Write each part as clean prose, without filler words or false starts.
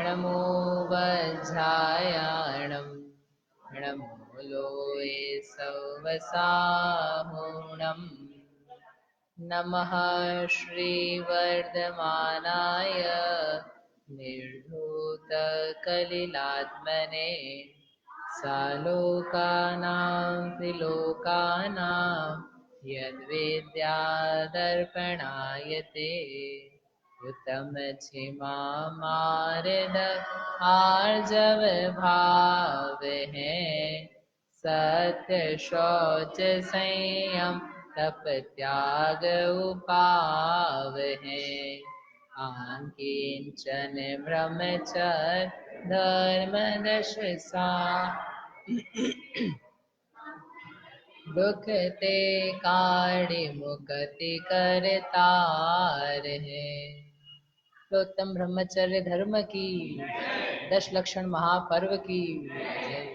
नमो वज्रायाणं नमो लोये सवसाहुणम् नमः श्रीवर्धमानाय निर्धूतकलिलात्मने सालोकानां त्रिलोकानां यद्विद्यादर्पणायते उत्तमक्षिमा मार्द आर्जव भाव है सत्य शौच संयम तप त्याग उपाव है आकिंचन ब्रह्मचर्य धर्म दश सा दुख ते काढ़ी मुक्ति करतार है। तो उत्तम ब्रह्मचर्य धर्म की 10 लक्षण महापर्व की जय।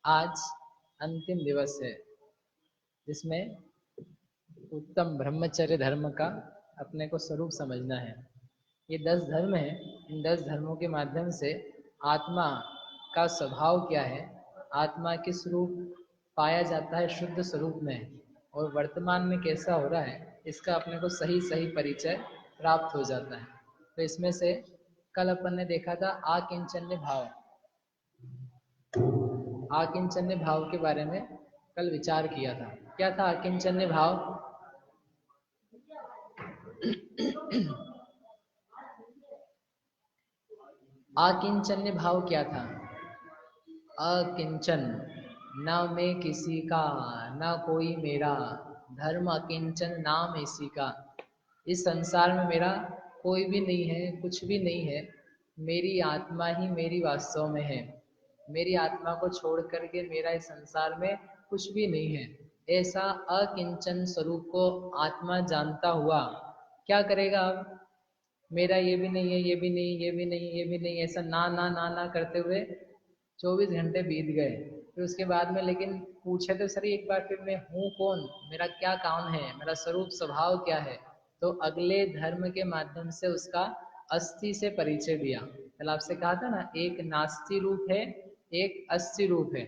आज अंतिम दिवस है जिसमें उत्तम ब्रह्मचर्य धर्म का अपने को स्वरूप समझना है। ये 10 धर्म है। इन 10 धर्मों के माध्यम से आत्मा का स्वभाव क्या है, आत्मा किस रूप पाया जाता है शुद्ध स्वरूप में, और वर्तमान में कैसा हो रहा है, इसका अपने को सही सही परिचय प्राप्त हो जाता है। तो इसमें से कल अपन ने देखा था आकिंचन्य भाव। आकिंचन्य भाव के बारे में कल विचार किया था। क्या था आकिंचन्य भाव? आकिंचन्य भाव क्या था? अकिंचन, न मैं किसी का, न कोई मेरा, धर्म अकिंचन नाम इसी का। इस संसार में मेरा कोई भी नहीं है, कुछ भी नहीं है, मेरी आत्मा ही मेरी वास्तव में है। मेरी आत्मा को छोड़ करके मेरा इस संसार में कुछ भी नहीं है। ऐसा अकिंचन स्वरूप को आत्मा जानता हुआ क्या करेगा? अब मेरा ये भी नहीं है, ये भी नहीं, ये भी नहीं, ये भी नहीं, ऐसा ना ना ना ना करते हुए 24 घंटे बीत गए। फिर उसके बाद में लेकिन पूछे तो सर एक बार फिर मैं हूँ कौन, मेरा क्या काम है, मेरा स्वरूप स्वभाव क्या है? तो अगले धर्म के माध्यम से उसका अस्थि से परिचय दिया। कल आपसे कहा था ना, एक नास्ति रूप है, एक अस्थि रूप है।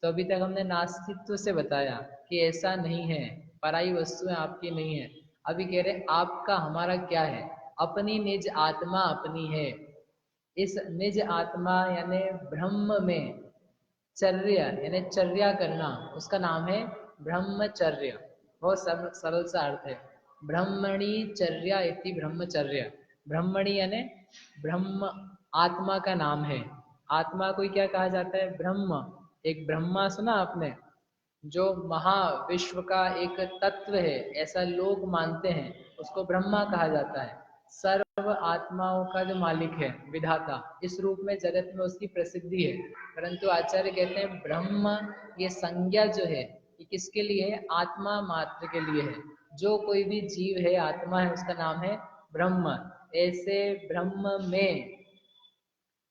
तो अभी तक हमने नास्तित्व से बताया कि ऐसा नहीं है, पराई वस्तुएं आपकी नहीं है। अभी कह रहे आपका हमारा क्या है? अपनी निज आत्मा अपनी है। इस निज आत्मा यानी ब्रह्म में चर्या यानी चर्या करना, उसका नाम है ब्रह्मचर्य। बहुत सरल सा अर्थ है, ब्रह्मणि चर्या इति ब्रह्मचर्य। ब्रह्मणि यानी ब्रह्म आत्मा का नाम है। आत्मा को क्या कहा जाता है? ब्रह्म। एक ब्रह्मा सुना आपने, जो महाविश्व का एक तत्व है, ऐसा लोग मानते हैं, उसको ब्रह्मा कहा जाता है। सर्व आत्माओं का जो मालिक है, विधाता, इस रूप में जगत में उसकी प्रसिद्धि है। परंतु आचार्य कहते हैं ब्रह्म ये संज्ञा जो है ये किसके लिए है? आत्मा मात्र के लिए है। जो कोई भी जीव है, आत्मा है, उसका नाम है ब्रह्म। ऐसे ब्रह्म में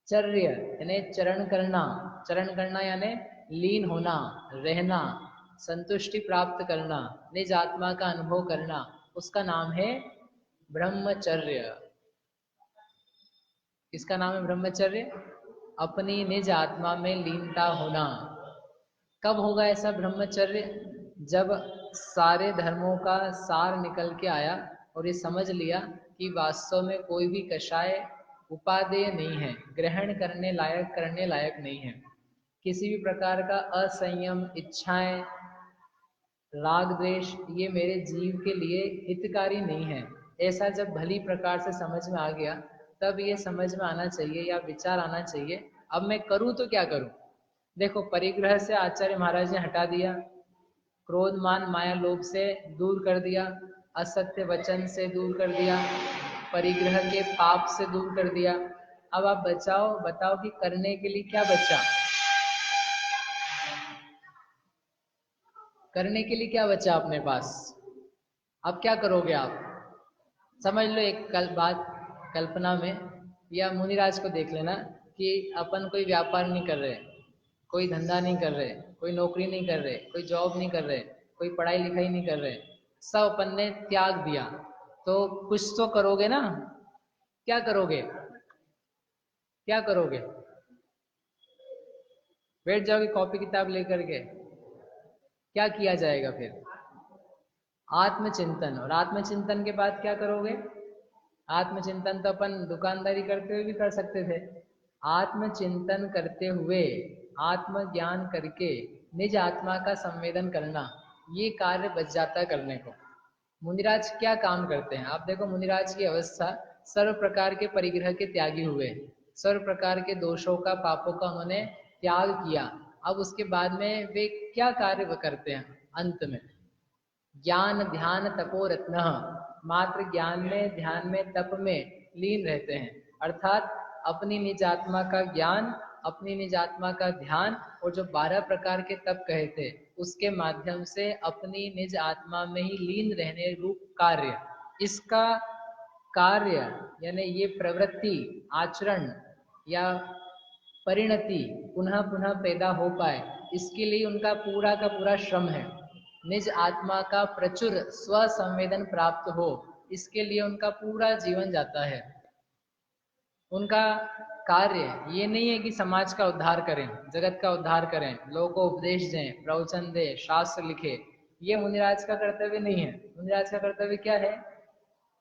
चर्य यानी चरण करना, चरण करना यानी लीन होना, रहना, संतुष्टि प्राप्त करना, निज आत्मा का अनुभव करना, उसका नाम है ब्रह्मचर्य। इसका नाम है ब्रह्मचर्य, अपनी निज आत्मा में लीनता होना। कब होगा ऐसा ब्रह्मचर्य? जब सारे धर्मों का सार निकल के आया और ये समझ लिया कि वास्तव में कोई भी कषाय उपादेय नहीं है, ग्रहण करने लायक नहीं है। किसी भी प्रकार का असंयम, इच्छाएं, राग द्वेष ये मेरे जीव के लिए हितकारी नहीं है। ऐसा जब भली प्रकार से समझ में आ गया, तब ये समझ में आना चाहिए या विचार आना चाहिए, अब मैं करूँ तो क्या करूँ? देखो, परिग्रह से आचार्य महाराज ने हटा दिया, क्रोध मान माया लोभ से दूर कर दिया, असत्य वचन से दूर कर दिया, परिग्रह के पाप से दूर कर दिया। अब आप बताओ कि करने के लिए क्या बचा? करने के लिए क्या बचा अपने पास? अब क्या करोगे आप? समझ लो एक बात कल्पना में, या मुनिराज को देख लेना कि अपन कोई व्यापार नहीं कर रहे, कोई धंधा नहीं कर रहे, कोई नौकरी नहीं कर रहे, कोई जॉब नहीं कर रहे, कोई पढ़ाई लिखाई नहीं कर रहे, सब अपन ने त्याग दिया। तो कुछ तो करोगे ना, क्या करोगे? क्या करोगे? बैठ जाओगे कॉपी किताब लेकर के? क्या किया जाएगा फिर? आत्मचिंतन। और आत्मचिंतन के बाद क्या करोगे? आत्मचिंतन तो अपन दुकानदारी करते हुए भी कर सकते थे। आत्मचिंतन करते हुए आत्मज्ञान करके निज आत्मा का संवेदन करना, ये कार्य बच जाता है करने को। मुनिराज क्या काम करते हैं आप देखो। मुनिराज की अवस्था सर्व प्रकार के परिग्रह के त्यागी हुए, सर्व प्रकार के दोषों का, पापों का उन्होंने त्याग किया। अब उसके बाद में वे क्या कार्य करते हैं? अंत में ज्ञान ध्यान तपो रत्न, मात्र ज्ञान में, ध्यान में, तप में लीन रहते हैं। अर्थात अपनी निज आत्मा का ज्ञान, अपनी निज आत्मा का ध्यान, और जो 12 प्रकार के तप कहे थे उसके माध्यम से अपनी निज आत्मा में ही लीन रहने रूप कार्य, इसका कार्य यानी ये प्रवृत्ति, आचरण या परिणति पुनः पुनः पैदा हो पाए, इसके लिए उनका पूरा का पूरा श्रम है। निज आत्मा का प्रचुर स्व संवेदन प्राप्त हो, इसके लिए उनका पूरा जीवन जाता है। उनका कार्य ये नहीं है कि समाज का उद्धार करें, जगत का उद्धार करें, लोगों को उपदेश दें, प्रवचन दें, शास्त्र लिखे, ये मुनिराज का कर्तव्य नहीं है। मुनिराज का कर्तव्य क्या है?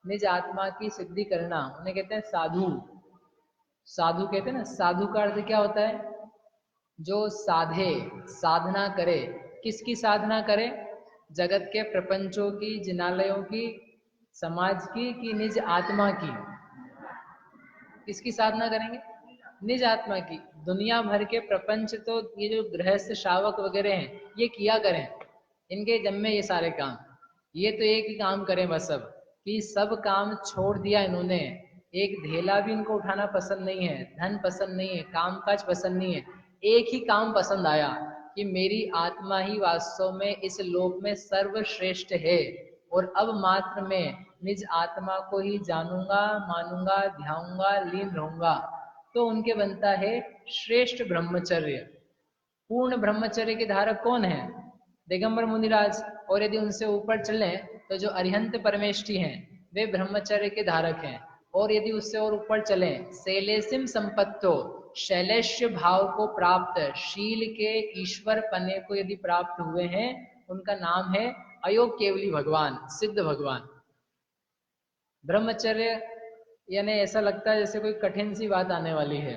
निज आत्मा की सिद्धि करना। उन्हें कहते हैं साधु। साधु कहते हैं ना, साधु का अर्थ क्या होता है? जो साधे, साधना करे। किसकी साधना करे? जगत के प्रपंचों की, जिनालयों की, समाज की, कि निज आत्मा की? किसकी साधना करेंगे? निज आत्मा की। दुनिया भर के प्रपंच तो ये जो गृहस्थ शावक वगैरह हैं ये किया करें, इनके जन्मे ये सारे काम, ये तो एक ही काम करें बस। सब कि सब काम छोड़ दिया इन्होंने। एक ढेला भी इनको उठाना पसंद नहीं है, धन पसंद नहीं है, काम काज पसंद नहीं है। एक ही काम पसंद आया कि मेरी आत्मा ही वास्तव में इस लोक में सर्वश्रेष्ठ है, और अब मात्र मैं निज आत्मा को ही जानूंगा, मानूंगा, ध्याऊंगा, लीन रहूंगा। तो उनके बनता है श्रेष्ठ ब्रह्मचर्य। पूर्ण ब्रह्मचर्य के धारक कौन है? दिगंबर मुनिराज। और यदि उनसे ऊपर चले तो जो अरिहंत परमेष्ठी हैं वे ब्रह्मचर्य के धारक हैं। और यदि उससे और ऊपर चले, शैलेसिम संपत्तो, शैलेश्य भाव को प्राप्त, शील के ईश्वर पने को यदि प्राप्त हुए हैं, उनका नाम है अयोग केवली भगवान, सिद्ध भगवान। ब्रह्मचर्य यानी ऐसा लगता है जैसे कोई कठिन सी बात आने वाली है,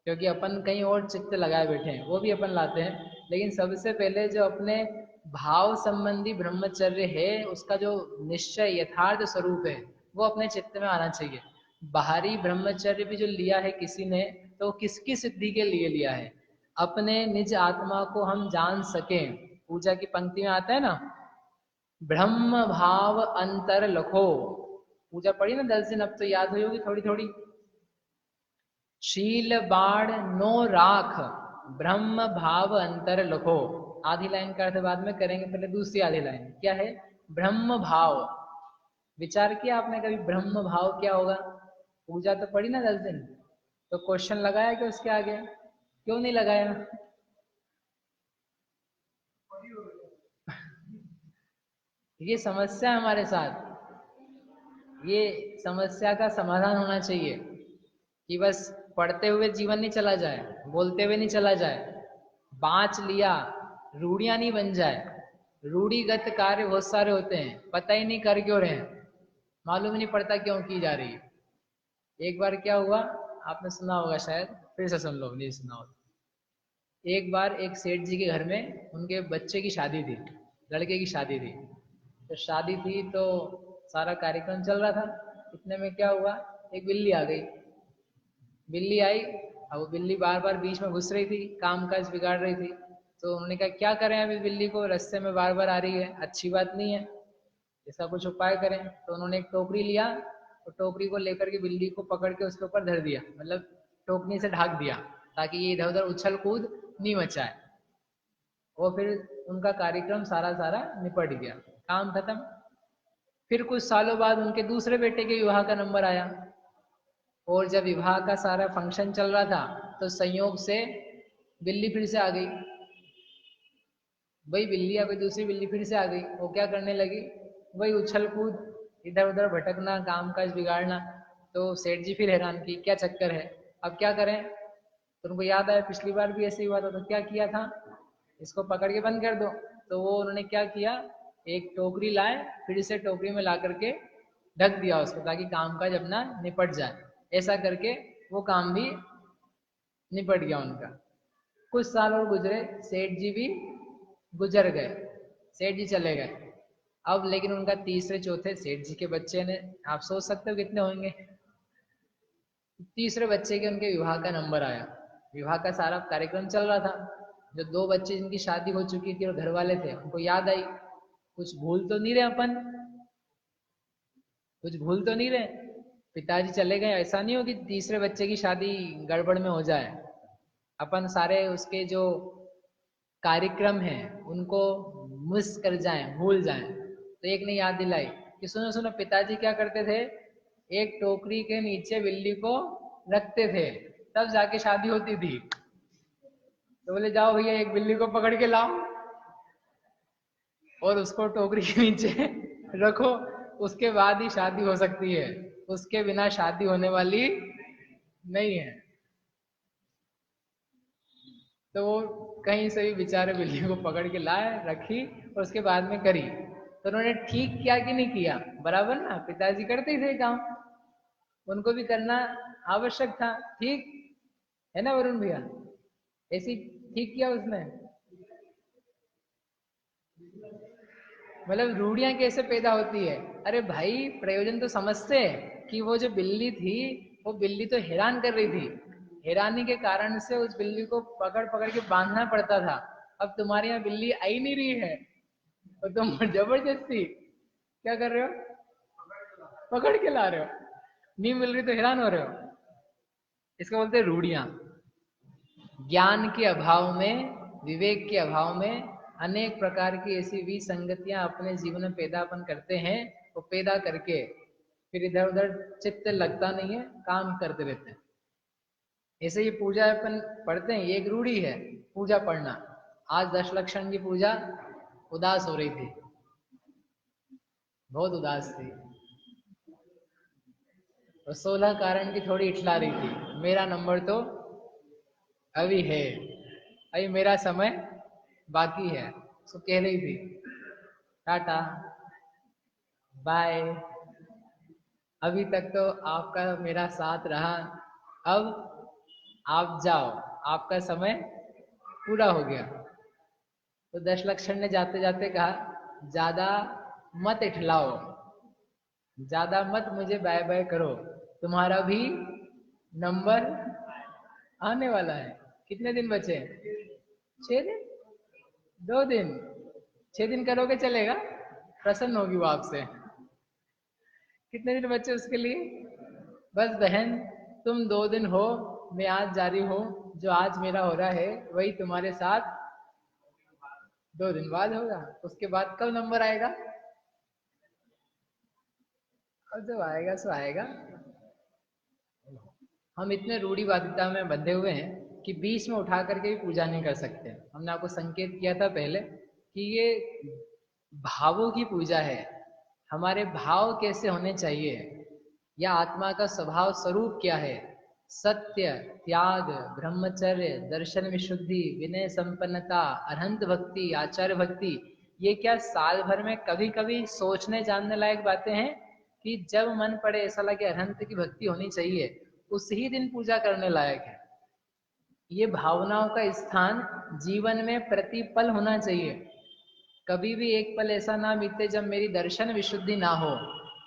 क्योंकि अपन कहीं और चित्त लगाए बैठे हैं, वो भी अपन लाते हैं। लेकिन सबसे पहले जो अपने भाव संबंधी ब्रह्मचर्य है, उसका जो निश्चय यथार्थ स्वरूप है वो अपने चित्त में आना चाहिए। बाहरी ब्रह्मचर्य भी जो लिया है किसी ने, तो किसकी सिद्धि के लिए लिया है? अपने निज आत्मा को हम जान सकें। पूजा की पंक्ति में आता है ना, ब्रह्म भाव अंतर लखो। पूजा पढ़ी ना 10 दिन, अब तो याद हुई होगी थोड़ी थोड़ी। शील बाण नो राख, ब्रह्म भाव अंतर लखो। आधी लाइन का अर्थ बाद में करेंगे, पहले दूसरी आधी लाइन क्या है? ब्रह्म भाव। विचार किया आपने कभी ब्रह्म भाव क्या होगा? पूजा तो पढ़ी ना 10 दिन, तो क्वेश्चन लगाया कि उसके आगे? क्यों नहीं लगाया? ये समस्या है हमारे साथ। ये समस्या का समाधान होना चाहिए कि बस पढ़ते हुए जीवन नहीं चला जाए, बोलते हुए नहीं चला जाए, बाँच लिया, रूढ़ियां नहीं बन जाए। रूढ़िगत कार्य बहुत सारे होते हैं, पता ही नहीं कर क्यों रहे हैं, मालूम नहीं पड़ता क्यों की जा रही है। एक बार क्या हुआ, आपने सुना होगा शायद, फिर से सुन लो नहीं सुना हो। एक बार एक सेठ जी के घर में उनके बच्चे की शादी थी, लड़के की शादी थी। तो शादी थी तो सारा कार्यक्रम चल रहा था। इतने में क्या हुआ, एक बिल्ली आ गई। बिल्ली आई, अब वो बिल्ली बार बार बीच में घुस रही थी, काम काज बिगाड़ रही थी। तो उन्होंने कहा क्या करें, अभी बिल्ली को रास्ते में बार बार आ रही है, अच्छी बात नहीं है, इसका कुछ उपाय करें। तो उन्होंने एक टोकरी लिया, और टोकरी को लेकर के बिल्ली को पकड़ के उसके ऊपर धर दिया, मतलब टोकनी से ढक दिया, ताकि ये इधर उधर उछल कूद नहीं मचाए। वो फिर उनका कार्यक्रम सारा सारा निपट गया, काम खत्म। फिर कुछ सालों बाद उनके दूसरे बेटे के विवाह का नंबर आया, और जब विवाह का सारा फंक्शन चल रहा था तो संयोग से बिल्ली फिर से आ गई। वही बिल्ली आ गई, दूसरी बिल्ली फिर से आ गई। वो क्या करने लगी, वही उछल कूद, इधर उधर भटकना, काम काज बिगाड़ना। तो सेठ जी फिर हैरान कि क्या चक्कर है, अब क्या करें। तो उनको याद आया पिछली बार भी ऐसे ही हुआ था, तो क्या किया था, इसको पकड़ के बंद कर दो। तो वो उन्होंने क्या किया, एक टोकरी लाए, फिर से टोकरी में ला करके ढक दिया उसको, ताकि काम काज अपना निपट जाए। ऐसा करके वो काम भी निपट गया उनका। कुछ साल और गुजरे, सेठ जी भी गुजर गए, सेठ जी चले गए। अब लेकिन उनका तीसरे चौथे सेठ जी के बच्चे ने, आप सोच सकते हो कितने होंगे, तीसरे बच्चे के उनके विवाह का नंबर आया। विवाह का सारा कार्यक्रम चल रहा था। जो दो बच्चे जिनकी शादी हो चुकी थी और घर वाले थे, उनको याद आई कुछ भूल तो नहीं रहे अपन, कुछ भूल तो नहीं रहे। पिताजी चले गए, ऐसा नहीं हो कि तीसरे बच्चे की शादी गड़बड़ में हो जाए, अपन सारे उसके जो कार्यक्रम है उनको मिस कर जाएं, भूल जाएं। तो एक ने याद दिलाई कि सुनो सुनो, पिताजी क्या करते थे, एक टोकरी के नीचे बिल्ली को रखते थे, तब जाके शादी होती थी। तो बोले जाओ भैया एक बिल्ली को पकड़ के लाओ और उसको टोकरी के नीचे रखो, उसके बाद ही शादी हो सकती है, उसके बिना शादी होने वाली नहीं है। तो वो कहीं से भी बेचारे बिल्ली को पकड़ के लाए, रखी और उसके बाद में करी। तो उन्होंने ठीक किया कि नहीं किया, बराबर ना, पिताजी करते ही थे काम, उनको भी करना आवश्यक था, ठीक है ना वरुण भैया, ऐसी ठीक किया उसने। मतलब रूढ़ियां कैसे पैदा होती है, अरे भाई प्रयोजन तो समझते हैं कि वो जो बिल्ली थी, वो बिल्ली तो हैरान कर रही थी, हैरानी के कारण से उस बिल्ली को पकड़ पकड़ के बांधना पड़ता था। अब तुम्हारे यहाँ बिल्ली आई नहीं रही है और तुम जबरदस्ती क्या कर रहे हो, पकड़ के ला रहे हो, नहीं मिल रही तो हैरान हो रहे हो। इसको बोलते हैं रूढ़ियां। ज्ञान के अभाव में, विवेक के अभाव में अनेक प्रकार की ऐसी विसंगतियां अपने जीवन में पैदा अपन करते हैं, वो पैदा करके फिर इधर उधर चित्त लगता नहीं है, काम करते रहते हैं। ऐसे ही पूजा अपन पढ़ते हैं, ये एक रूढ़ी है पूजा पढ़ना। आज दशलक्षण की पूजा उदास हो रही थी, बहुत उदास थी, और 16 कारण की थोड़ी इठला रही थी, मेरा नंबर तो अभी है, अभी मेरा समय बाकी है, उसको कह रही थी टाटा बाय, अभी तक तो आपका मेरा साथ रहा, अब आप जाओ, आपका समय पूरा हो गया। तो दशलक्षण ने जाते जाते कहा ज्यादा मत इठलाओ, ज्यादा मत मुझे बाय बाय करो, तुम्हारा भी नंबर आने वाला है। कितने दिन बचे, 6 दिन, 2 दिन, 6 दिन करोगे चलेगा, प्रसन्न होगी वो आपसे। कितने दिन बचे उसके लिए, बस बहन तुम 2 दिन हो, मैं आज जारी हूं, जो आज मेरा हो रहा है वही तुम्हारे साथ 2 दिन बाद होगा, उसके बाद कब नंबर आएगा, अब जब आएगा सो आएगा। हम इतने रूढ़िवादिता में बंधे हुए हैं कि बीच में उठा करके भी पूजा नहीं कर सकते। हमने आपको संकेत किया था पहले कि ये भावों की पूजा है, हमारे भाव कैसे होने चाहिए, या आत्मा का स्वभाव स्वरूप क्या है, सत्य, त्याग, ब्रह्मचर्य, दर्शन विशुद्धि, विनय संपन्नता, अरहंत भक्ति, आचार्य भक्ति, ये क्या साल भर में कभी कभी सोचने जानने लायक बातें हैं कि जब मन पड़े ऐसा लगे अरहंत की भक्ति होनी चाहिए, उस ही दिन पूजा करने लायक है। ये भावनाओं का स्थान जीवन में प्रतिपल होना चाहिए। कभी भी एक पल ऐसा ना बीते जब मेरी दर्शन विशुद्धि ना हो,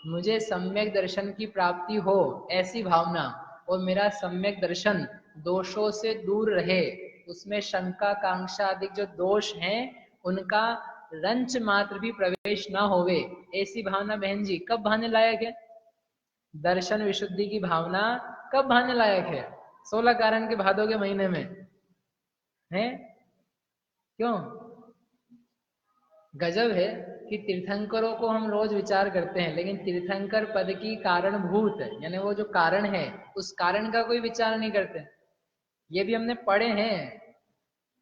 मुझे सम्यक दर्शन की प्राप्ति हो ऐसी भावना, और मेरा सम्यक दर्शन दोषों से दूर रहे, उसमें शंका कांक्षा आदि जो दोष हैं उनका रंच मात्र भी प्रवेश ना होवे, ऐसी भावना बहन जी कब भाने लायक है, दर्शन विशुद्धि की भावना कब भाने लायक है, 16 कारण के भादों के महीने में है। क्यों, गजब है कि तीर्थंकरों को हम रोज विचार करते हैं, लेकिन तीर्थंकर पद की कारणभूत यानी वो जो कारण है उस कारण का कोई विचार नहीं करते। ये भी हमने पढ़े हैं,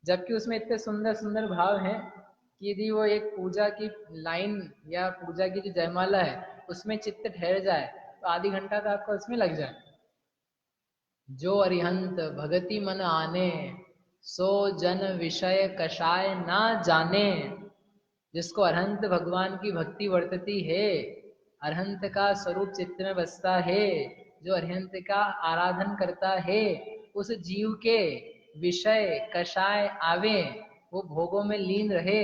जबकि उसमें इतने सुंदर सुंदर भाव हैं कि यदि वो एक पूजा की लाइन या पूजा की जो जयमाला है उसमें चित्त ठहर जाए तो आधी घंटा तो आपका उसमें लग जाए। जो अरिहंत भगति मन आने, सो जन विषय कषाय ना जाने। जिसको अरहंत भगवान की भक्ति वर्तती है, अरहंत का स्वरूप चित्त में बसता है, जो अरहंत का आराधन करता है, उस जीव के विषय कषाय आवे, वो भोगों में लीन रहे,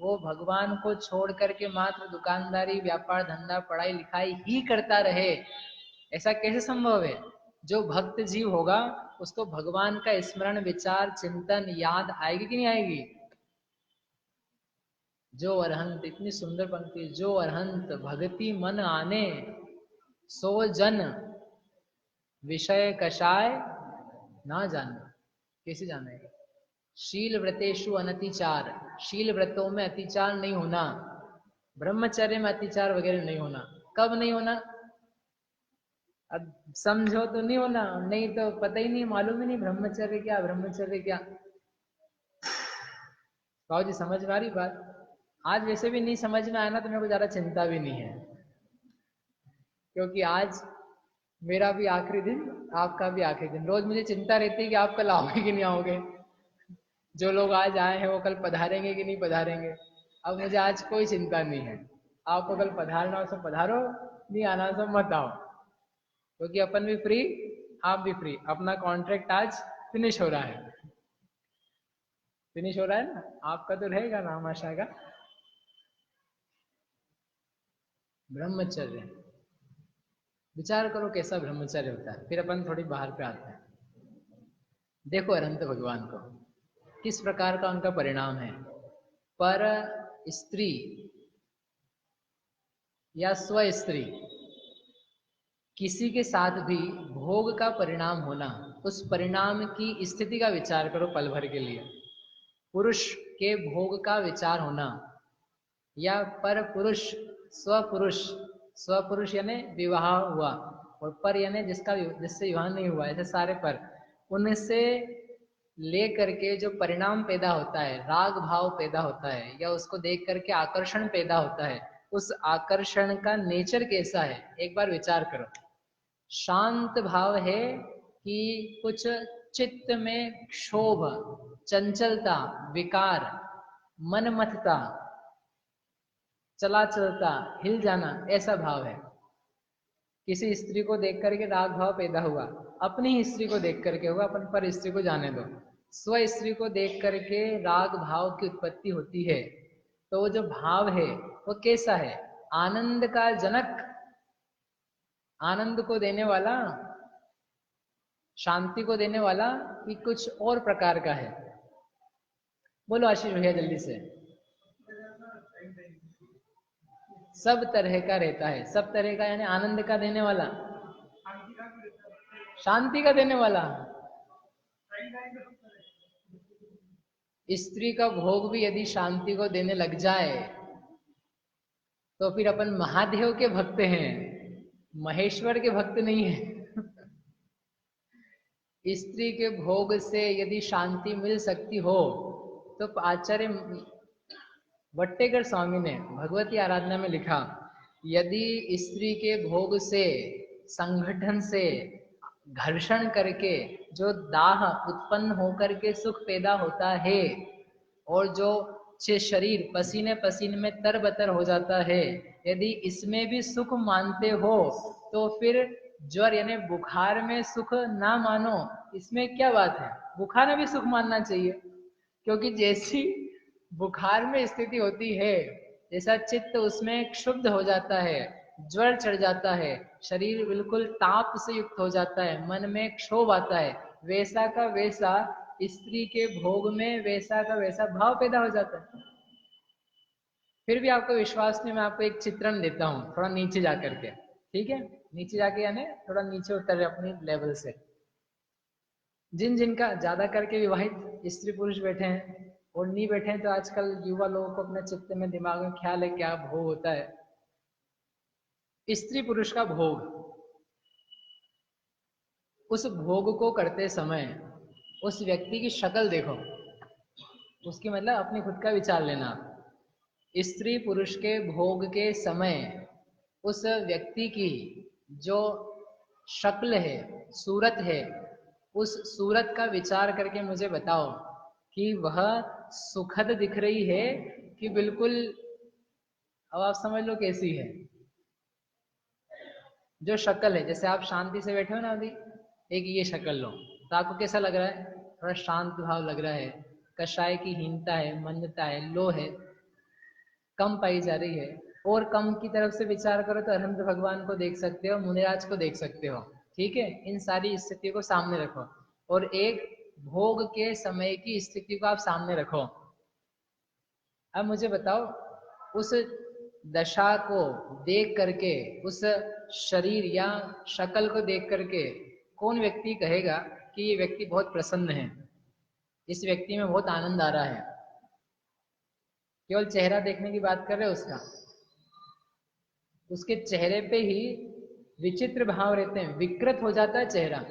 वो भगवान को छोड़ करके मात्र दुकानदारी व्यापार धंधा पढ़ाई लिखाई ही करता रहे, ऐसा कैसे संभव है? जो भक्त जीव होगा उसको भगवान का स्मरण विचार चिंतन याद आएगी कि नहीं आएगी? जो अरहंत, इतनी सुंदर पंक्ति, जो अरहंत भगति मन आने, सो जन विषय कषाय ना जाने। कैसे जानेगा? शील व्रतेषु अनतिचार, शील व्रतों में अतिचार नहीं होना, ब्रह्मचर्य में अतिचार वगैरह नहीं होना। कब नहीं होना? अब समझो तो नहीं होना, नहीं तो पता ही नहीं, मालूम ही नहीं ब्रह्मचर्य क्या, ब्रह्मचर्य क्या। बाबू जी समझ में आ रही बात? आज वैसे भी नहीं समझ में आया ना तो मेरे को ज्यादा चिंता भी नहीं है, क्योंकि आज मेरा भी आखिरी दिन, आपका भी आखिरी दिन। रोज मुझे चिंता रहती है कि आप कल आओगे कि नहीं आओगे, जो लोग आज आए हैं वो कल पधारेंगे कि नहीं पधारेंगे। अब मुझे आज कोई चिंता नहीं है, आपको कल पधारना हो तो पधारो, नहीं आना तो मत आओ, क्योंकि अपन भी फ्री, आप भी फ्री। अपना कॉन्ट्रैक्ट आज फिनिश हो रहा है, फिनिश हो रहा है ना, आपका तो रहेगा नाम आशा का। ब्रह्मचर्य, विचार करो कैसा ब्रह्मचर्य होता है। फिर अपन थोड़ी बाहर पे आते हैं। देखो अनंत भगवान को किस प्रकार का उनका परिणाम है। पर स्त्री या स्व स्त्री किसी के साथ भी भोग का परिणाम होना, उस परिणाम की स्थिति का विचार करो पल भर के लिए। पुरुष के भोग का विचार होना या पर पुरुष, स्वपुरुष, स्वपुरुष यानी विवाह हुआ, और पर यानी जिससे विवाह नहीं हुआ, ऐसे सारे पर, उनसे ले करके जो परिणाम पैदा होता है, राग भाव पैदा होता है, या उसको देख करके आकर्षण पैदा होता है, उस आकर्षण का नेचर कैसा है एक बार विचार करो। शांत भाव है कि कुछ चित्त में क्षोभ, चंचलता, विकार, मनमथता, चला चलता, हिल जाना, ऐसा भाव है। किसी स्त्री को देख करके राग भाव पैदा हुआ, अपनी ही स्त्री को देख करके हुआ, अपन पर स्त्री को जाने दो। स्व स्त्री को देख करके राग भाव की उत्पत्ति होती है, तो वो जो भाव है वो कैसा है? आनंद का जनक, आनंद को देने वाला, शांति को देने वाला, कि कुछ और प्रकार का है? बोलो आशीष भैया जल्दी से। सब तरह का रहता है, सब तरह का यानी आनंद का देने वाला, शांति का देने वाला। स्त्री का भोग भी यदि शांति को देने लग जाए तो फिर अपन महादेव के भक्त हैं, महेश्वर के भक्त नहीं है। स्त्री के भोग से यदि शांति मिल सकती हो तो आचार्य वट्टेकर स्वामी ने भगवती आराधना में लिखा, यदि स्त्री के भोग से, संगठन से, घर्षण करके जो दाह उत्पन्न होकर के सुख पैदा होता है, और जो शरीर पसीने पसीने में तरबतर हो जाता है, यदि इसमें भी सुख मानते हो तो फिर ज्वर यानी बुखार में सुख ना मानो, इसमें क्या बात है? बुखार में भी सुख मानना चाहिए, क्योंकि जैसी बुखार में स्थिति होती है, जैसा चित्त उसमें क्षुब्ध हो जाता है, ज्वर चढ़ जाता है, शरीर बिल्कुल ताप से युक्त हो जाता है, मन में क्षोभ आता है, वैसा का वैसा स्त्री के भोग में वैसा का वैसा भाव पैदा हो जाता है। फिर भी आपको विश्वास नहीं, मैं आपको एक चित्रण देता हूँ थोड़ा नीचे जा करके, ठीक है? नीचे जाके यानी थोड़ा नीचे उतर अपनी लेवल से। जिनका ज्यादा करके विवाहित स्त्री पुरुष बैठे हैं और नहीं बैठे हैं, तो आजकल युवा लोगों को अपने चित्त में दिमाग में ख्याल है क्या भोग होता है। स्त्री पुरुष का भोग, उस भोग को करते समय उस व्यक्ति की शक्ल देखो, उसकी मतलब अपनी खुद का विचार लेना। स्त्री पुरुष के भोग के समय उस व्यक्ति की जो शक्ल है, सूरत है, उस सूरत का विचार करके मुझे बताओ कि वह सुखद दिख रही है कि बिल्कुल, अब आप समझ लो कैसी है। जो शक्ल है, जैसे आप शांति से बैठे हो ना अभी, एक ये शक्ल लो तो आपको कैसा लग रहा है? थोड़ा शांत भाव लग रहा है, कषाय की हीनता है, मंदता है, लो है, कम पाई जा रही है। और कम की तरफ से विचार करो तो अनंत भगवान को देख सकते हो, मुनिराज को देख सकते हो। ठीक है, इन सारी स्थितियों को सामने रखो और एक भोग के समय की स्थिति को आप सामने रखो। अब मुझे बताओ, उस दशा को देख करके, उस शरीर या शक्ल को देख करके कौन व्यक्ति कहेगा कि ये व्यक्ति बहुत प्रसन्न है, इस व्यक्ति में बहुत आनंद आ रहा है? केवल चेहरा देखने की बात कर रहे हो उसका, उसके चेहरे पे ही विचित्र भाव रहते हैं, विकृत हो जाता है चेहरा।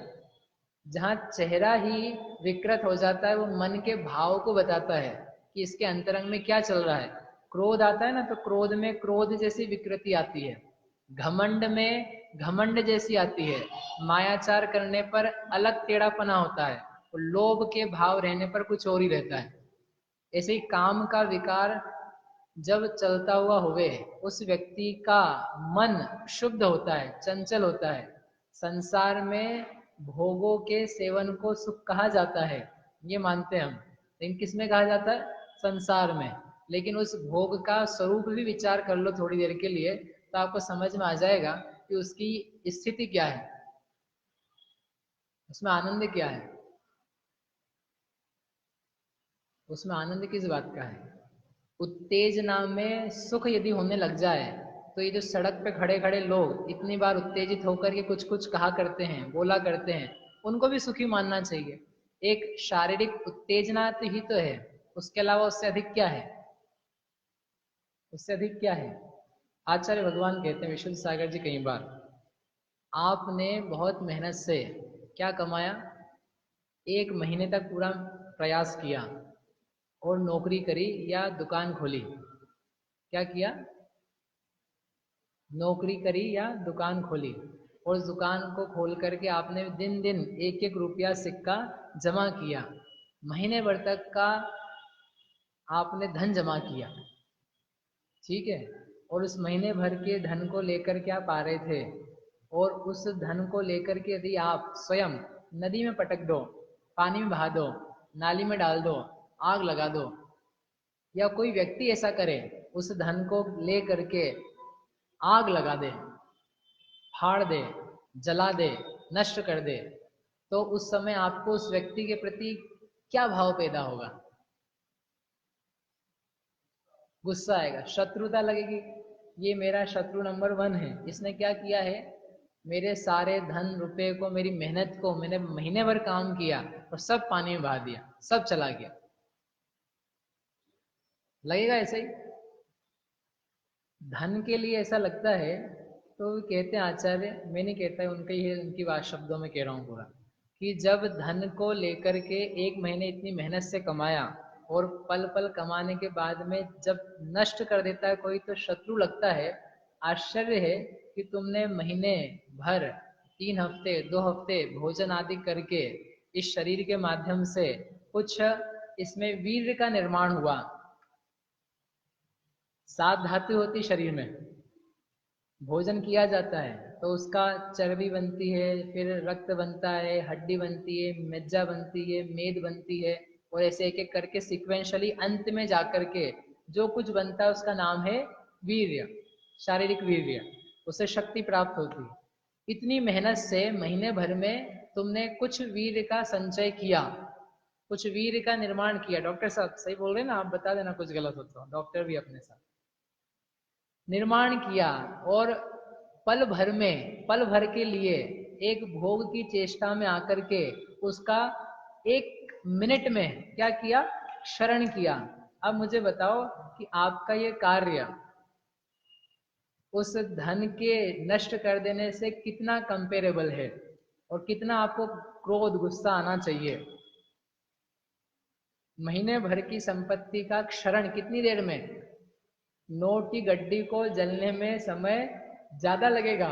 जहाँ चेहरा ही विकृत हो जाता है, वो मन के भाव को बताता है कि इसके अंतरंग में क्या चल रहा है। क्रोध आता है ना, तो क्रोध में क्रोध जैसी विकृति आती है, घमंड में घमंड जैसी आती है, मायाचार करने पर अलग टेढ़ापना होता है, और लोभ के भाव रहने पर कुछ और ही रहता है। ऐसे ही काम का विकार जब चलता हुआ हुए, उस व्यक्ति का मन शुद्ध होता है, चंचल होता है। संसार में भोगों के सेवन को सुख कहा जाता है, ये मानते हैं हम, लेकिन किस में कहा जाता है? संसार में। लेकिन उस भोग का स्वरूप भी विचार कर लो थोड़ी देर के लिए, तो आपको समझ में आ जाएगा कि उसकी स्थिति क्या है, उसमें आनंद क्या है, उसमें आनंद किस बात का है। उत्तेजना में सुख यदि होने लग जाए, तो ये जो सड़क पे खड़े खड़े लोग इतनी बार उत्तेजित होकर के कुछ कुछ कहा करते हैं, बोला करते हैं, उनको भी सुखी मानना चाहिए। एक शारीरिक उत्तेजना तो ही तो है, उसके अलावा उससे अधिक क्या है? उससे अधिक क्या है? आचार्य भगवान कहते हैं, विशुद्ध सागर जी, कई बार आपने बहुत मेहनत से क्या कमाया, एक महीने तक पूरा प्रयास किया और नौकरी करी या दुकान खोली। क्या किया? नौकरी करी या दुकान खोली, और उस दुकान को खोल करके आपने दिन दिन एक एक रुपया सिक्का जमा किया, महीने भर तक का आपने धन जमा किया। ठीक है, और उस महीने भर के धन को लेकर के आप आ रहे थे, और उस धन को लेकर के यदि आप स्वयं नदी में पटक दो, पानी में बहा दो, नाली में डाल दो, आग लगा दो, या कोई व्यक्ति ऐसा करे, उस धन को ले करके आग लगा दे, फाड़ दे, जला दे, नष्ट कर दे, तो उस समय आपको उस व्यक्ति के प्रति क्या भाव पैदा होगा? गुस्सा आएगा, शत्रुता लगेगी। ये मेरा शत्रु नंबर 1 है, इसने क्या किया है, मेरे सारे धन रुपए को, मेरी मेहनत को, मैंने महीने भर काम किया और सब पानी में बहा दिया, सब चला गया। लगेगा ऐसे ही। धन के लिए ऐसा लगता है, तो कहते हैं आचार्य, मैं नहीं कहता, उनके ही उनकी बात शब्दों में कह रहा हूँ पूरा, कि जब धन को लेकर के एक महीने इतनी मेहनत से कमाया और पल पल कमाने के बाद में जब नष्ट कर देता है कोई, तो शत्रु लगता है। आश्चर्य है कि तुमने महीने भर, 3 हफ्ते, 2 हफ्ते भोजन आदि करके इस शरीर के माध्यम से कुछ इसमें वीर्य का निर्माण हुआ। 7 धातु होती शरीर में, भोजन किया जाता है तो उसका चर्बी बनती है, फिर रक्त बनता है, हड्डी बनती है, मज्जा बनती है, मेद बनती है, और ऐसे एक एक करके सिक्वेंशली अंत में जाकर के जो कुछ बनता है उसका नाम है वीर्य, शारीरिक वीर्य। उसे शक्ति प्राप्त होती है। इतनी मेहनत से महीने भर में तुमने कुछ वीर्य का संचय किया, कुछ वीर्य का निर्माण किया। डॉक्टर साहब सही बोल रहे हैं ना, आप बता देना कुछ गलत हो तो, डॉक्टर भी अपने साथ निर्माण किया, और पल भर में, पल भर के लिए एक भोग की चेष्टा में आकर के उसका 1 मिनट में क्या किया, क्षरण किया। अब मुझे बताओ कि आपका ये कार्य उस धन के नष्ट कर देने से कितना कंपेरेबल है, और कितना आपको क्रोध, गुस्सा आना चाहिए। महीने भर की संपत्ति का क्षरण कितनी देर में? नोट की गड्डी को जलने में समय ज्यादा लगेगा,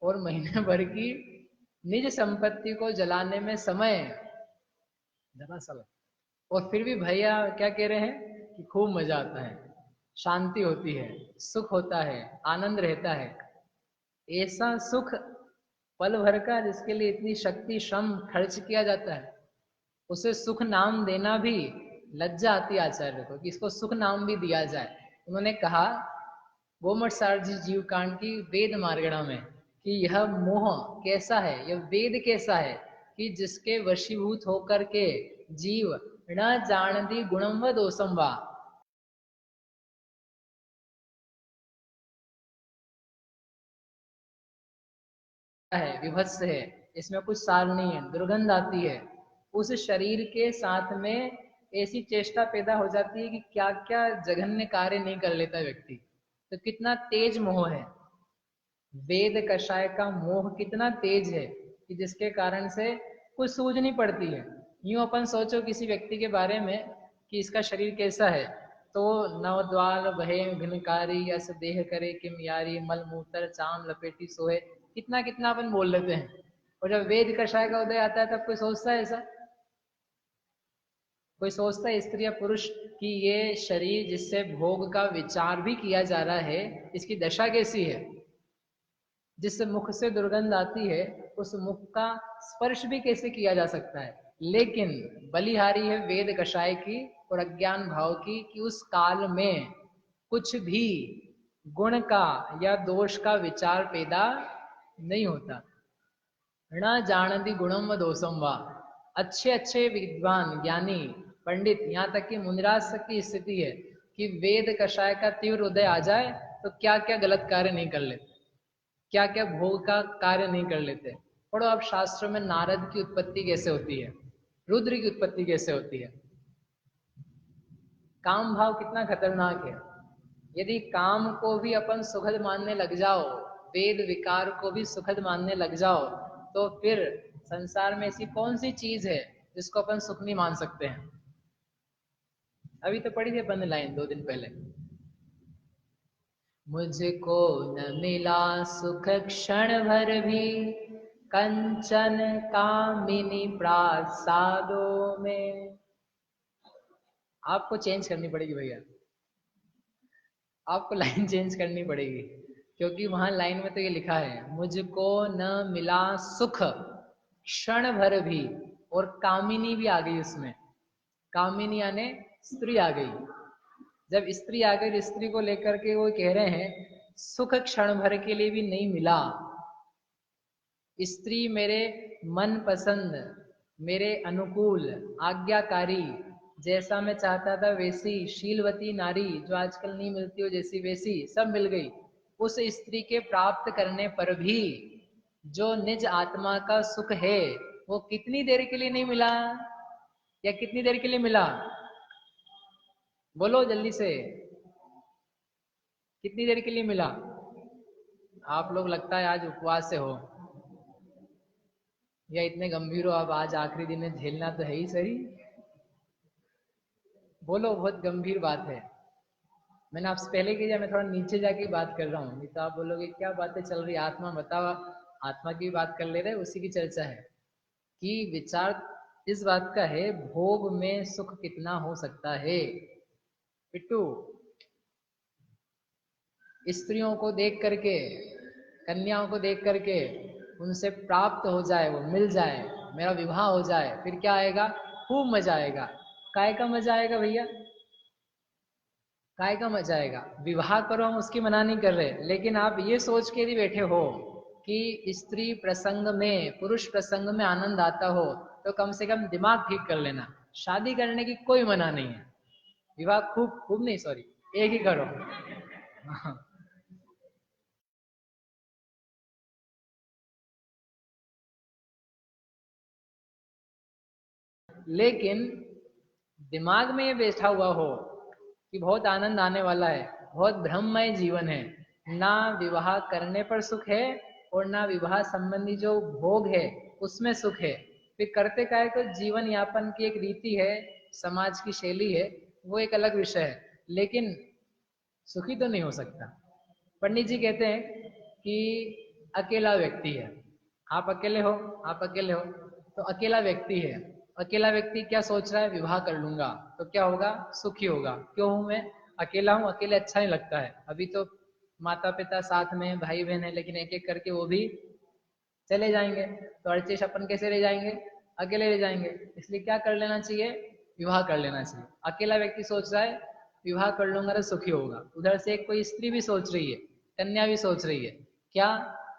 और महीने भर की निज संपत्ति को जलाने में समय जरा सा लगता है। और फिर भी भैया क्या कह रहे हैं कि खूब मजा आता है, शांति होती है, सुख होता है, आनंद रहता है। ऐसा सुख पल भर का जिसके लिए इतनी शक्ति श्रम खर्च किया जाता है, उसे सुख नाम देना भी लज्जा आती है आचार्य को कि इसको सुख नाम भी दिया जाए। उन्होंने कहा गोमठ सारजी जीव कांड की वेद मार्गणा में कि यह मोह कैसा है, यह वेद कैसा है कि जिसके वशीभूत होकर के जीव न जानती गुणम व दोषम वा, है विभत्स है, इसमें कुछ सार नहीं है, दुर्गंध आती है, उस शरीर के साथ में ऐसी चेष्टा पैदा हो जाती है कि क्या क्या जघन्य कार्य नहीं कर लेता व्यक्ति। तो कितना तेज मोह है, वेद कषाय का मोह कितना तेज है कि जिसके कारण से कुछ सूझ नहीं पड़ती है। यूं अपन सोचो किसी व्यक्ति के बारे में कि इसका शरीर कैसा है, तो नवद्वाल भय भिनकारी अस देह करे किम यारी मल मूत्र चाम लपेटी सोए, कितना कितना अपन बोल लेते हैं। और जब वेद कषाय का उदय आता है तब कोई सोचता है ऐसा? कोई सोचता है स्त्री या पुरुष कि ये शरीर जिससे भोग का विचार भी किया जा रहा है, इसकी दशा कैसी है? जिस मुख से दुर्गंध आती है उस मुख का स्पर्श भी कैसे किया जा सकता है? लेकिन बलिहारी है वेद कषाय की और अज्ञान भाव की कि उस काल में कुछ भी गुण का या दोष का विचार पैदा नहीं होता। न जानती गुणम व दोषम वा, अच्छे अच्छे विद्वान ज्ञानी पंडित यहाँ तक कि मुनिराज तक की स्थिति है कि वेद कषाय का तीव्र उदय आ जाए तो क्या क्या गलत कार्य नहीं कर लेते, क्या क्या भोग का कार्य नहीं कर लेते। पढ़ो आप शास्त्रों में नारद की उत्पत्ति कैसे होती है, रुद्र की उत्पत्ति कैसे होती है। काम भाव कितना खतरनाक है। यदि काम को भी अपन सुखद मानने लग जाओ, वेद विकार को भी सुखद मानने लग जाओ, तो फिर संसार में ऐसी कौन सी चीज है जिसको अपन सुख नहीं मान सकते हैं। अभी तो पढ़ी थी अपन ने लाइन 2 दिन पहले, मुझको न मिला सुख क्षण भर भी कंचन कामिनी प्रासादों में। आपको चेंज करनी पड़ेगी भैया, आपको लाइन चेंज करनी पड़ेगी, क्योंकि वहां लाइन में तो ये लिखा है मुझको न मिला सुख क्षण भर भी, और कामिनी भी आ गई उसमें। कामिनी यानी स्त्री आ गई। जब स्त्री आ गई, स्त्री को लेकर के वो कह रहे हैं सुख क्षण भर के लिए भी नहीं मिला। स्त्री मेरे मन पसंद, मेरे अनुकूल, आज्ञाकारी, जैसा मैं चाहता था वैसी शीलवती नारी जो आजकल नहीं मिलती हो जैसी वैसी सब मिल गई। उस स्त्री के प्राप्त करने पर भी जो निज आत्मा का सुख है वो कितनी देर के लिए नहीं मिला, या कितनी देर के लिए मिला? बोलो जल्दी से, कितनी देर के लिए मिला? आप लोग लगता है आज उपवास से हो या इतने गंभीर हो, अब आज आखिरी दिन है, झेलना तो है ही सही। बोलो, बहुत गंभीर बात है। मैंने आपसे पहले किया, मैं थोड़ा नीचे जाके बात कर रहा हूँ, नहीं तो आप बोलोगे क्या बातें चल रही, आत्मा बताओ। आत्मा की बात कर ले रहे, उसी की चर्चा है कि विचार इस बात का है भोग में सुख कितना हो सकता है। पिट्टू, स्त्रियों को देख करके, कन्याओं को देख करके उनसे प्राप्त हो जाए, वो मिल जाए, मेरा विवाह हो जाए, फिर क्या आएगा? खूब मजा आएगा। काय का मजा आएगा भैया? काय का मजा आएगा? विवाह करो, हम उसकी मना नहीं कर रहे, लेकिन आप ये सोच के यदि बैठे हो कि स्त्री प्रसंग में, पुरुष प्रसंग में आनंद आता हो, तो कम से कम दिमाग ठीक कर लेना। शादी करने की कोई मना नहीं है, विवाह खूब खूब नहीं, सॉरी, एक ही करो। लेकिन दिमाग में ये बैठा हुआ हो कि बहुत आनंद आने वाला है, बहुत ब्रह्ममय जीवन है, ना विवाह करने पर सुख है और ना विवाह संबंधी जो भोग है उसमें सुख है, फिर करते का है तो जीवन यापन की एक रीति है, समाज की शैली है, वो एक अलग विषय है, लेकिन सुखी तो नहीं हो सकता। पंडित जी कहते हैं कि अकेला व्यक्ति है। आप अकेले हो, आप अकेले हो, तो अकेला व्यक्ति है। अकेला व्यक्ति क्या सोच रहा है? विवाह कर लूंगा तो क्या होगा? सुखी होगा। क्यों हूं मैं? अकेला हूं, अकेले अच्छा नहीं लगता है। अभी तो माता पिता साथ में, भाई बहन है, लेकिन एक एक करके वो भी चले जाएंगे, तो अर्चेश अपन कैसे रह जाएंगे? अकेले रह जाएंगे। इसलिए क्या कर लेना चाहिए? विवाह कर लेना चाहिए। अकेला व्यक्ति सोच रहा है विवाह कर लूंगा तो सुखी होगा। उधर से कोई स्त्री भी सोच रही है, कन्या भी सोच रही है, क्या?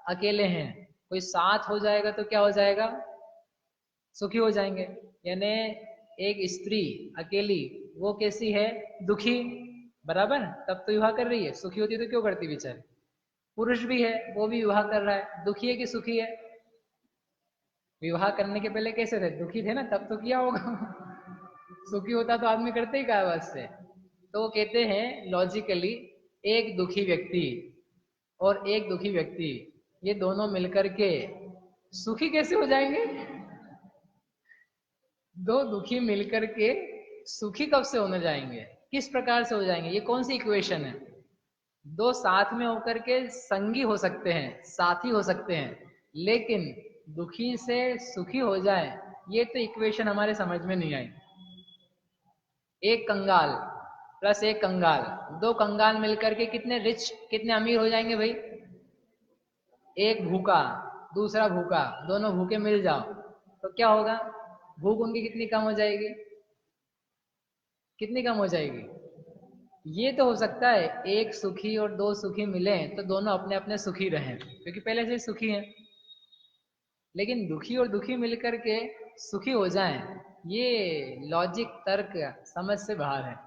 अकेले हैं, कोई साथ हो जाएगा तो क्या हो जाएगा? सुखी हो जाएंगे। यानी एक स्त्री अकेली वो कैसी है? दुखी, बराबर। तब तो विवाह कर रही है। सुखी होती तो क्यों करती बेचारी? पुरुष भी है, वो भी विवाह कर रहा है, दुखी है कि सुखी है? विवाह करने के पहले कैसे थे? दुखी थे ना, तब तो किया होगा। सुखी होता तो आदमी करते ही क्या वास्ते। तो वो कहते हैं लॉजिकली, एक दुखी व्यक्ति और एक दुखी व्यक्ति, ये दोनों मिलकर के सुखी कैसे हो जाएंगे? दो दुखी मिलकर के सुखी कब से होने जाएंगे? किस प्रकार से हो जाएंगे? ये कौन सी इक्वेशन है? दो साथ में होकर के संगी हो सकते हैं, साथी हो सकते हैं, लेकिन दुखी से सुखी हो जाए, ये तो इक्वेशन हमारे समझ में नहीं आई। एक कंगाल प्लस एक कंगाल, दो कंगाल मिलकर के कितने रिच, कितने अमीर हो जाएंगे भाई? एक भूखा, दूसरा भूखा, दोनों भूखे मिल जाओ तो क्या होगा? भूख उनकी कितनी कम हो जाएगी? कितनी कम हो जाएगी? ये तो हो सकता है एक सुखी और दो सुखी मिले तो दोनों अपने अपने सुखी रहें, क्योंकि पहले से सुखी हैं। लेकिन दुखी और दुखी मिलकर के सुखी हो जाएं, ये लॉजिक, तर्क, समझ से बाहर है।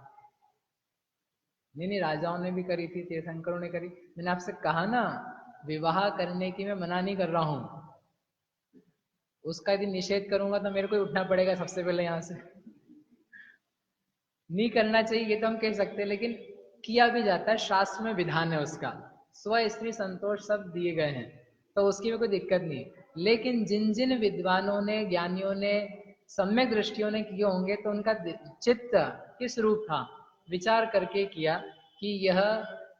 नहीं नहीं, राजाओं ने भी करी थी, तीर्थंकरों ने करी। मैंने आपसे कहा ना, विवाह करने की मैं मना नहीं कर रहा हूं। उसका यदि निषेध करूंगा तो मेरे को ही उठना पड़ेगा सबसे पहले यहाँ से। नहीं करना चाहिए ये तो हम कह सकते हैं, लेकिन किया भी जाता है, शास्त्र में विधान है उसका। स्व स्त्री संतोष सब दिए गए हैं, तो उसकी में कोई दिक्कत नहीं। लेकिन जिन जिन विद्वानों ने, ज्ञानियों ने, सम्यक दृष्टियों ने किए होंगे, तो उनका चित्त किस रूप था, विचार करके किया कि यह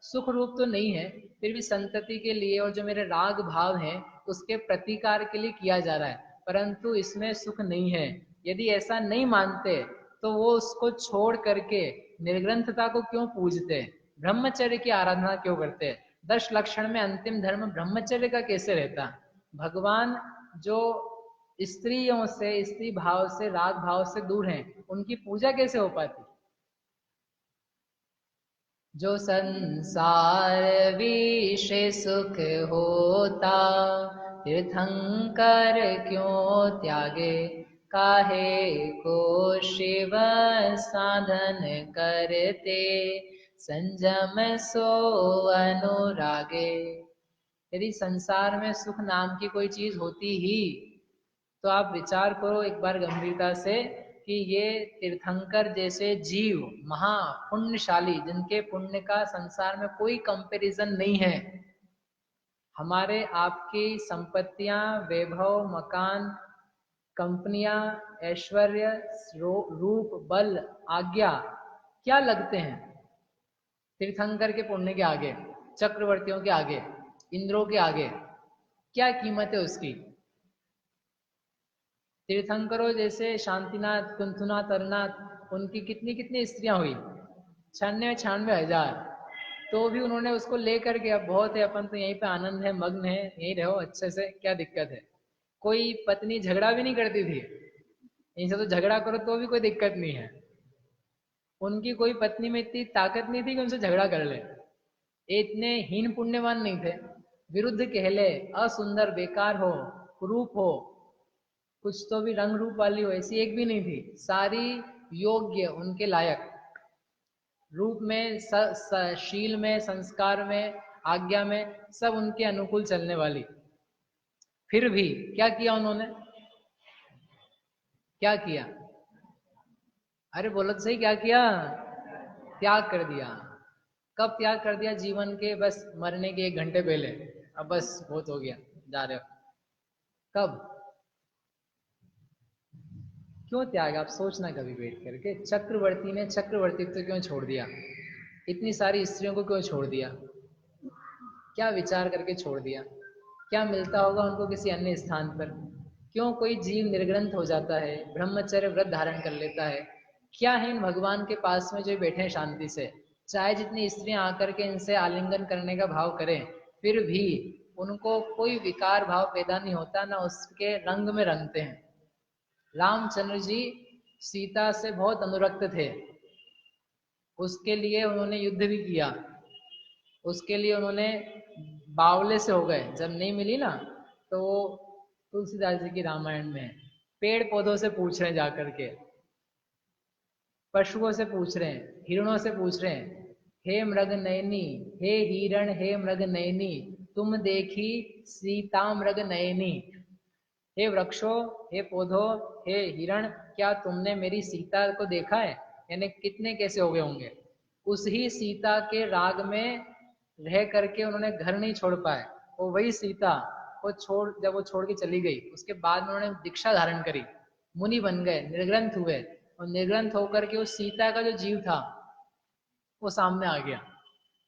सुख रूप तो नहीं है, फिर भी संतति के लिए और जो मेरे राग भाव हैं उसके प्रतिकार के लिए किया जा रहा है, परंतु इसमें सुख नहीं है। यदि ऐसा नहीं मानते तो वो उसको छोड़ करके निर्ग्रंथता को क्यों पूजते, ब्रह्मचर्य की आराधना क्यों करते? 10 लक्षण में अंतिम धर्म ब्रह्मचर्य का कैसे रहता? भगवान जो स्त्रियों से, स्त्री भाव से, राग भाव से दूर हैं, उनकी पूजा कैसे हो पाती? जो संसार विषय सुख होता, तीर्थंकर क्यों त्यागे, काहे को शिव साधन करते, संजम सो अनुरागे। यदि संसार में सुख नाम की कोई चीज होती ही, तो आप विचार करो एक बार गंभीरता से कि ये तीर्थंकर जैसे जीव महा पुण्यशाली, जिनके पुण्य का संसार में कोई कंपैरिजन नहीं है, हमारे आपकी संपत्तियां, वैभव, मकान, कंपनियां, ऐश्वर्य, रूप, बल, आज्ञा क्या लगते हैं तीर्थंकर के पुण्य के आगे, चक्रवर्तियों के आगे, इंद्रों के आगे? क्या कीमत है उसकी? तीर्थंकरों जैसे शांतिनाथ, कुंथुनाथ, तरनाथ, उनकी कितनी कितनी स्त्रियां हुई, 96-96 हजार, तो भी उन्होंने उसको लेकर के अब बहुत है, अपन तो यहीं पे आनंद है, मग्न है, यहीं रहो अच्छे से, क्या दिक्कत है? कोई पत्नी झगड़ा भी नहीं करती थी, इनसे तो झगड़ा करो तो भी कोई दिक्कत नहीं है। उनकी कोई पत्नी में इतनी ताकत नहीं थी कि उनसे झगड़ा कर ले। ये इतने हीन पुण्यवान नहीं थे। विरुद्ध कहले, असुंदर, बेकार हो, कुरूप हो, कुछ तो भी रंग रूप वाली हो, ऐसी एक भी नहीं थी। सारी योग्य, उनके लायक, रूप में, शील में, संस्कार में, आज्ञा में, सब उनके अनुकूल चलने वाली। फिर भी क्या किया उन्होंने? क्या किया? अरे बोलो तो सही, क्या किया? त्याग कर दिया। कब त्याग कर दिया? जीवन के बस मरने के 1 घंटे पहले। अब बस बहुत हो गया, जा रहे हो। कब? क्यों त्याग? आप सोचना कभी बैठ करके, चक्रवर्ती ने चक्रवर्तित्व तो क्यों छोड़ दिया? इतनी सारी स्त्रियों को क्यों छोड़ दिया? क्या विचार करके छोड़ दिया? क्या मिलता होगा उनको किसी अन्य स्थान पर? क्यों कोई जीव निर्ग्रंथ हो जाता है, ब्रह्मचर्य व्रत धारण कर लेता है? क्या है इन भगवान के पास में जो बैठे हैं शांति से, चाहे जितनी स्त्रियां आकर के इनसे आलिंगन करने का भाव करें, फिर भी उनको कोई विकार भाव पैदा नहीं होता, ना उसके रंग में रंगते हैं। रामचंद्र जी सीता से बहुत अनुरक्त थे, उसके लिए उन्होंने युद्ध भी किया, उसके लिए उन्होंने बावले से हो गए, जब नहीं मिली ना तो वो तुलसीदास जी की रामायण में है, पेड़ पौधों से पूछ रहे हैं जाकर के, पशुओं से पूछ रहे हैं, हिरणों से पूछ रहे हैं, हे मृग नयनी, हे हिरण, हे मृग नयनी, तुम देखी सीता मृग नयनी। हे वृक्षों, हे पौधों, हे हिरण, क्या तुमने मेरी सीता को देखा है? यानी कितने कैसे हो गए होंगे। उस ही सीता के राग में रह करके उन्होंने घर नहीं छोड़ पाए, वो वही सीता को छोड़, जब वो छोड़ के चली गई उसके बाद में उन्होंने दीक्षा धारण करी, मुनि बन गए, निर्ग्रंथ हुए, और निर्ग्रंथ होकर के उस सीता का जो जीव था वो सामने आ गया,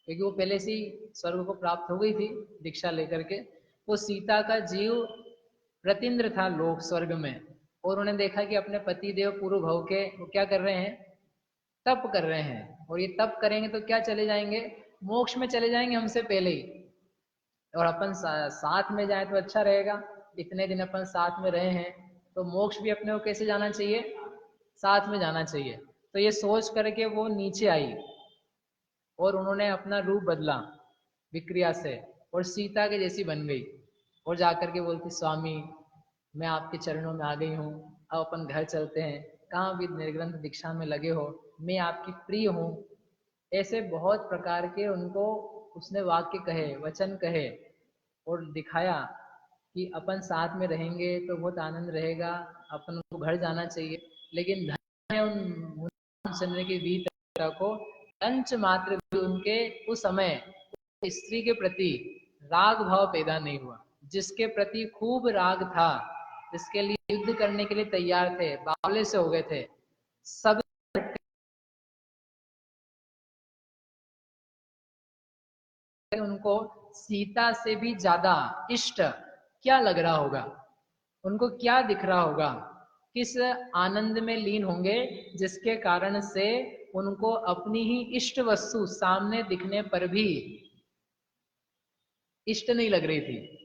क्योंकि वो पहले से ही स्वर्ग को प्राप्त हो गई थी दीक्षा लेकर के। वो सीता का जीव प्रतीन्द्र था लोक स्वर्ग में, और उन्होंने देखा कि अपने पति देव पूर्व भव के वो क्या कर रहे हैं, तप कर रहे हैं, और ये तप करेंगे तो क्या चले जाएंगे, मोक्ष में चले जाएंगे हमसे पहले ही, और अपन साथ में जाए तो अच्छा रहेगा। इतने दिन अपन साथ में रहे हैं तो मोक्ष भी अपने को कैसे जाना चाहिए, साथ में जाना चाहिए। तो ये सोच करके वो नीचे आई और उन्होंने अपना रूप बदला विक्रिया से, और सीता के जैसी बन गई, और जाकर के बोलती स्वामी मैं आपके चरणों में आ गई हूँ, अब अपन घर चलते हैं, कहाँ भी निर्ग्रंथ दीक्षा में लगे हो, मैं आपकी प्रिय हूँ। ऐसे बहुत प्रकार के उनको उसने वाक्य कहे, वचन कहे, और दिखाया कि अपन साथ में रहेंगे तो बहुत आनंद रहेगा, अपन को घर जाना चाहिए। लेकिन धन्य है उन चंद्र की वीरता को, कंच मात्र भी उनके उस समय स्त्री के प्रति राग भाव पैदा नहीं हुआ। जिसके प्रति खूब राग था, जिसके लिए युद्ध करने के लिए तैयार थे, बावले से हो गए थे, सब उनको सीता से भी ज्यादा इष्ट क्या लग रहा होगा, उनको क्या दिख रहा होगा, किस आनंद में लीन होंगे जिसके कारण से उनको अपनी ही इष्ट वस्तु सामने दिखने पर भी इष्ट नहीं लग रही थी।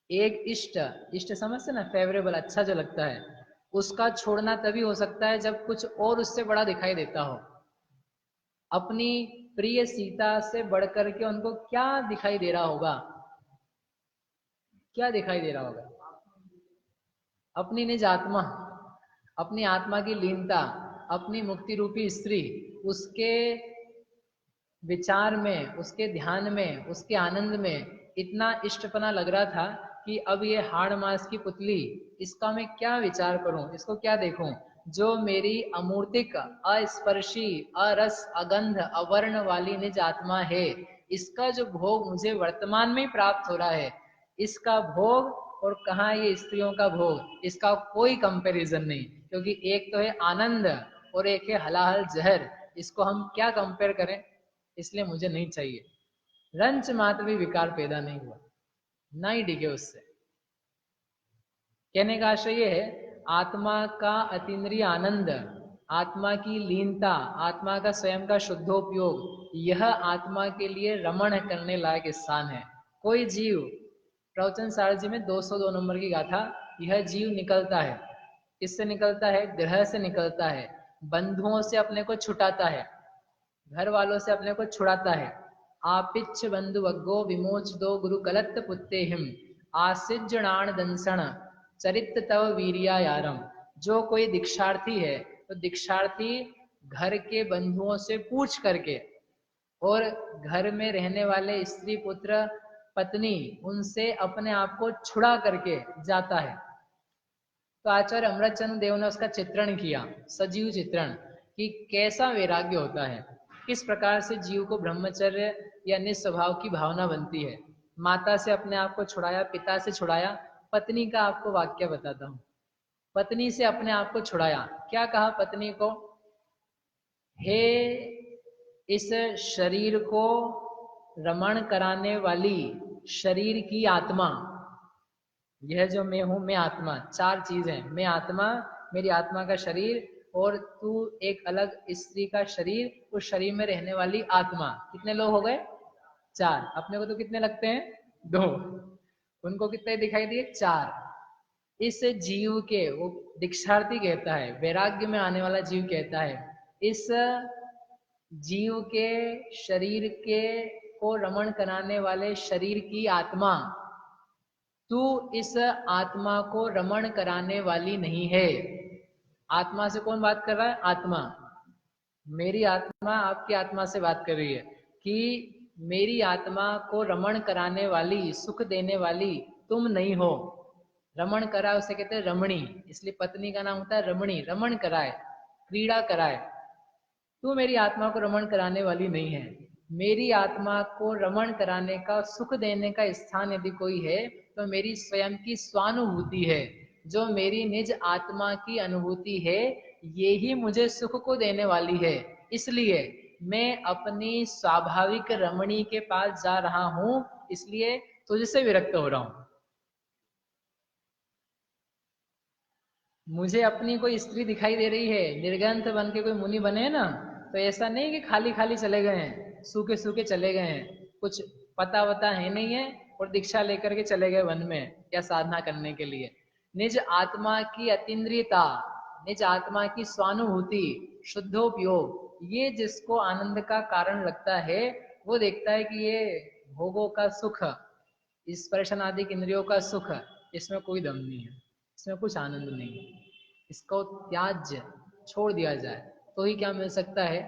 एक इष्ट, इष्ट समझते ना, फेवरेबल, अच्छा जो लगता है, उसका छोड़ना तभी हो सकता है जब कुछ और उससे बड़ा दिखाई देता हो। अपनी प्रिय सीता से बढ़कर के उनको क्या दिखाई दे रहा होगा, क्या दिखाई दे रहा होगा, अपनी निज आत्मा, अपनी आत्मा की लीनता, अपनी मुक्ति रूपी स्त्री, उसके विचार में, उसके ध्यान में, उसके आनंद में इतना इष्टपना लग रहा था कि अब ये हाड़ मास की पुतली, इसका मैं क्या विचार करूं, इसको क्या देखूं, जो मेरी अमूर्तिक, अस्पर्शी, अरस, अगंध, अवर्ण वाली निज आत्मा है, इसका जो भोग मुझे वर्तमान में ही प्राप्त हो रहा है, इसका भोग और कहाँ ये स्त्रियों का भोग, इसका कोई कंपैरिजन नहीं। क्योंकि एक तो है आनंद और एक है हलाहल जहर, इसको हम क्या कंपेयर करें, इसलिए मुझे नहीं चाहिए। रंच मात्र भी विकार पैदा नहीं हुआ, ना ही डिगे उससे। कहने का आशय ये है, आत्मा का अतीन्द्रिय आनंद, आत्मा की लीनता, आत्मा का स्वयं का शुद्धोपयोग, यह आत्मा के लिए रमण करने लायक स्थान है। कोई जीव, प्रवचन सारजी में 202 नंबर की गाथा, यह जीव निकलता है, किससे निकलता है, ग्रह से निकलता है, बंधुओं से अपने को छुटाता है, घर वालों से अपने को छुड़ाता है। आपिच्छ बंधु वग्गो विमोच दो गुरु कलत्त पुत्ते हिम, आसिज्जनाण दंसण चरित्र तव वीरिया यारम। जो कोई दीक्षार्थी है तो दीक्षार्थी घर के बंधुओं से पूछ करके, और घर में रहने वाले स्त्री पुत्र पत्नी, उनसे अपने आप को छुड़ा करके जाता है। तो आचार्य अमृतचंद्र देव ने उसका चित्रण किया, सजीव चित्रण, कि कैसा वैराग्य होता है, किस प्रकार से जीव को ब्रह्मचर्य या निस्वभाव की भावना बनती है। माता से अपने आप को छुड़ाया, पिता से छुड़ाया, पत्नी का आपको वाक्य बताता हूँ। पत्नी से अपने आप को छुड़ाया, क्या कहा पत्नी को, हे इस शरीर को रमण कराने वाली शरीर की आत्मा, यह जो मैं हूं, मैं आत्मा, चार चीज है, मैं आत्मा, मेरी आत्मा का शरीर, और तू एक अलग स्त्री का शरीर, उस शरीर में रहने वाली आत्मा। कितने लोग हो गए? चार। अपने को तो कितने लगते हैं? दो। उनको कितने दिखाई दिए? चार। इस जीव के, वो दीक्षार्थी कहता है, वैराग्य में आने वाला जीव कहता है, इस जीव के शरीर के को रमण कराने वाले शरीर की आत्मा, तू इस आत्मा को रमण कराने वाली नहीं है। आत्मा से कौन बात कर रहा है? आत्मा। मेरी आत्मा आपकी आत्मा से बात कर रही है कि मेरी आत्मा को रमण कराने वाली, सुख देने वाली तुम नहीं हो। रमण कराए उसे कहते हैं रमणी, इसलिए पत्नी का नाम होता है रमणी, रमण कराए, क्रीड़ा कराए। तू मेरी आत्मा को रमण कराने वाली नहीं है। मेरी आत्मा को रमण कराने का, सुख देने का स्थान यदि कोई है तो मेरी स्वयं की स्वानुभूति है। जो मेरी निज आत्मा की अनुभूति है, ये ही मुझे सुख को देने वाली है। इसलिए मैं अपनी स्वाभाविक रमणी के पास जा रहा हूं, इसलिए तुझसे विरक्त हो रहा हूं। मुझे अपनी कोई स्त्री दिखाई दे रही है, निर्ग्रंथ बन के कोई मुनि बने हैं ना, तो ऐसा नहीं कि खाली खाली चले गए हैं, सूखे सूखे चले गए हैं, कुछ पता वता है नहीं है और दीक्षा लेकर के चले गए वन में या साधना करने के लिए। निज आत्मा की अतीन्द्रियता, निज आत्मा की स्वानुभूति, शुद्धोपयोग, ये जिसको आनंद का कारण लगता है, वो देखता है कि ये भोगों का सुख, स्पर्शन आदि इंद्रियों का सुख, इसमें कोई दम नहीं है, इसमें कुछ आनंद नहीं है, इसको त्याज्य छोड़ दिया जाए तो ही क्या मिल सकता है?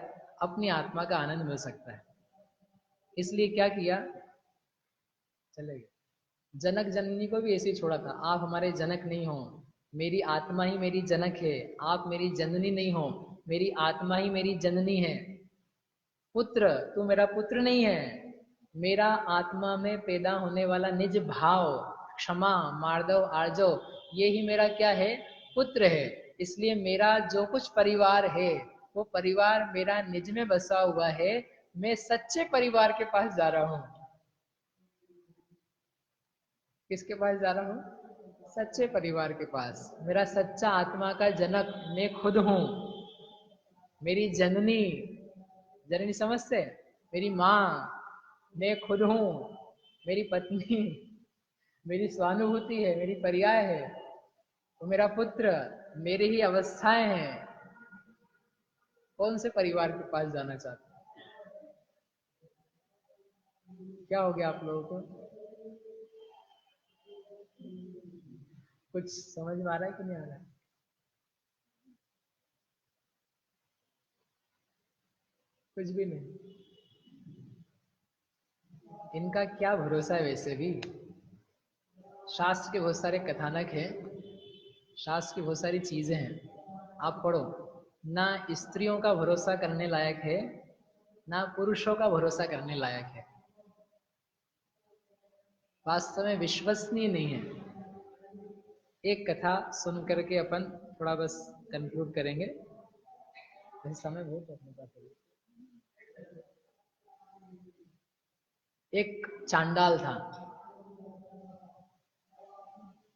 अपनी आत्मा का आनंद मिल सकता है। इसलिए क्या किया? चले गए। जनक जननी को भी ऐसे ही छोड़ा था, आप हमारे जनक नहीं हो, मेरी आत्मा ही मेरी जनक है, आप मेरी जननी नहीं हो, मेरी आत्मा ही मेरी जननी है। पुत्र, तू मेरा पुत्र नहीं है, मेरा आत्मा में पैदा होने वाला निज भाव, क्षमा, मार्दव, आर्जव, ये ही मेरा क्या है? पुत्र है। इसलिए मेरा जो कुछ परिवार है, वो परिवार मेरा निज में बसा हुआ है। मैं सच्चे परिवार के पास जा रहा हूं। किसके पास जा रहा हूं? सच्चे परिवार के पास। मेरा सच्चा आत्मा का जनक मैं खुद हूं। मेरी जननी, जननी समझते? मेरी माँ, मैं खुद हूं। मेरी पत्नी मेरी स्वानुभूति है, मेरी पर्याय है। वो मेरा पुत्र, मेरे ही अवस्थाएं हैं। कौन से परिवार के पास जाना चाहते हैं? क्या हो गया आप लोगों को? कुछ समझ में आ रहा है कि नहीं आ रहा है? कुछ भी नहीं। इनका क्या भरोसा है? वैसे भी शास्त्र के बहुत सारे कथानक हैं, शास्त्र की बहुत सारी चीजें हैं, आप पढ़ो। ना स्त्रियों का भरोसा करने लायक है, ना पुरुषों का भरोसा करने लायक है, वास्तव में विश्वसनीय नहीं है। एक कथा सुन करके अपन थोड़ा बस कंक्लूड करेंगे, समय बहुत अपने पास है। एक चांडाल था,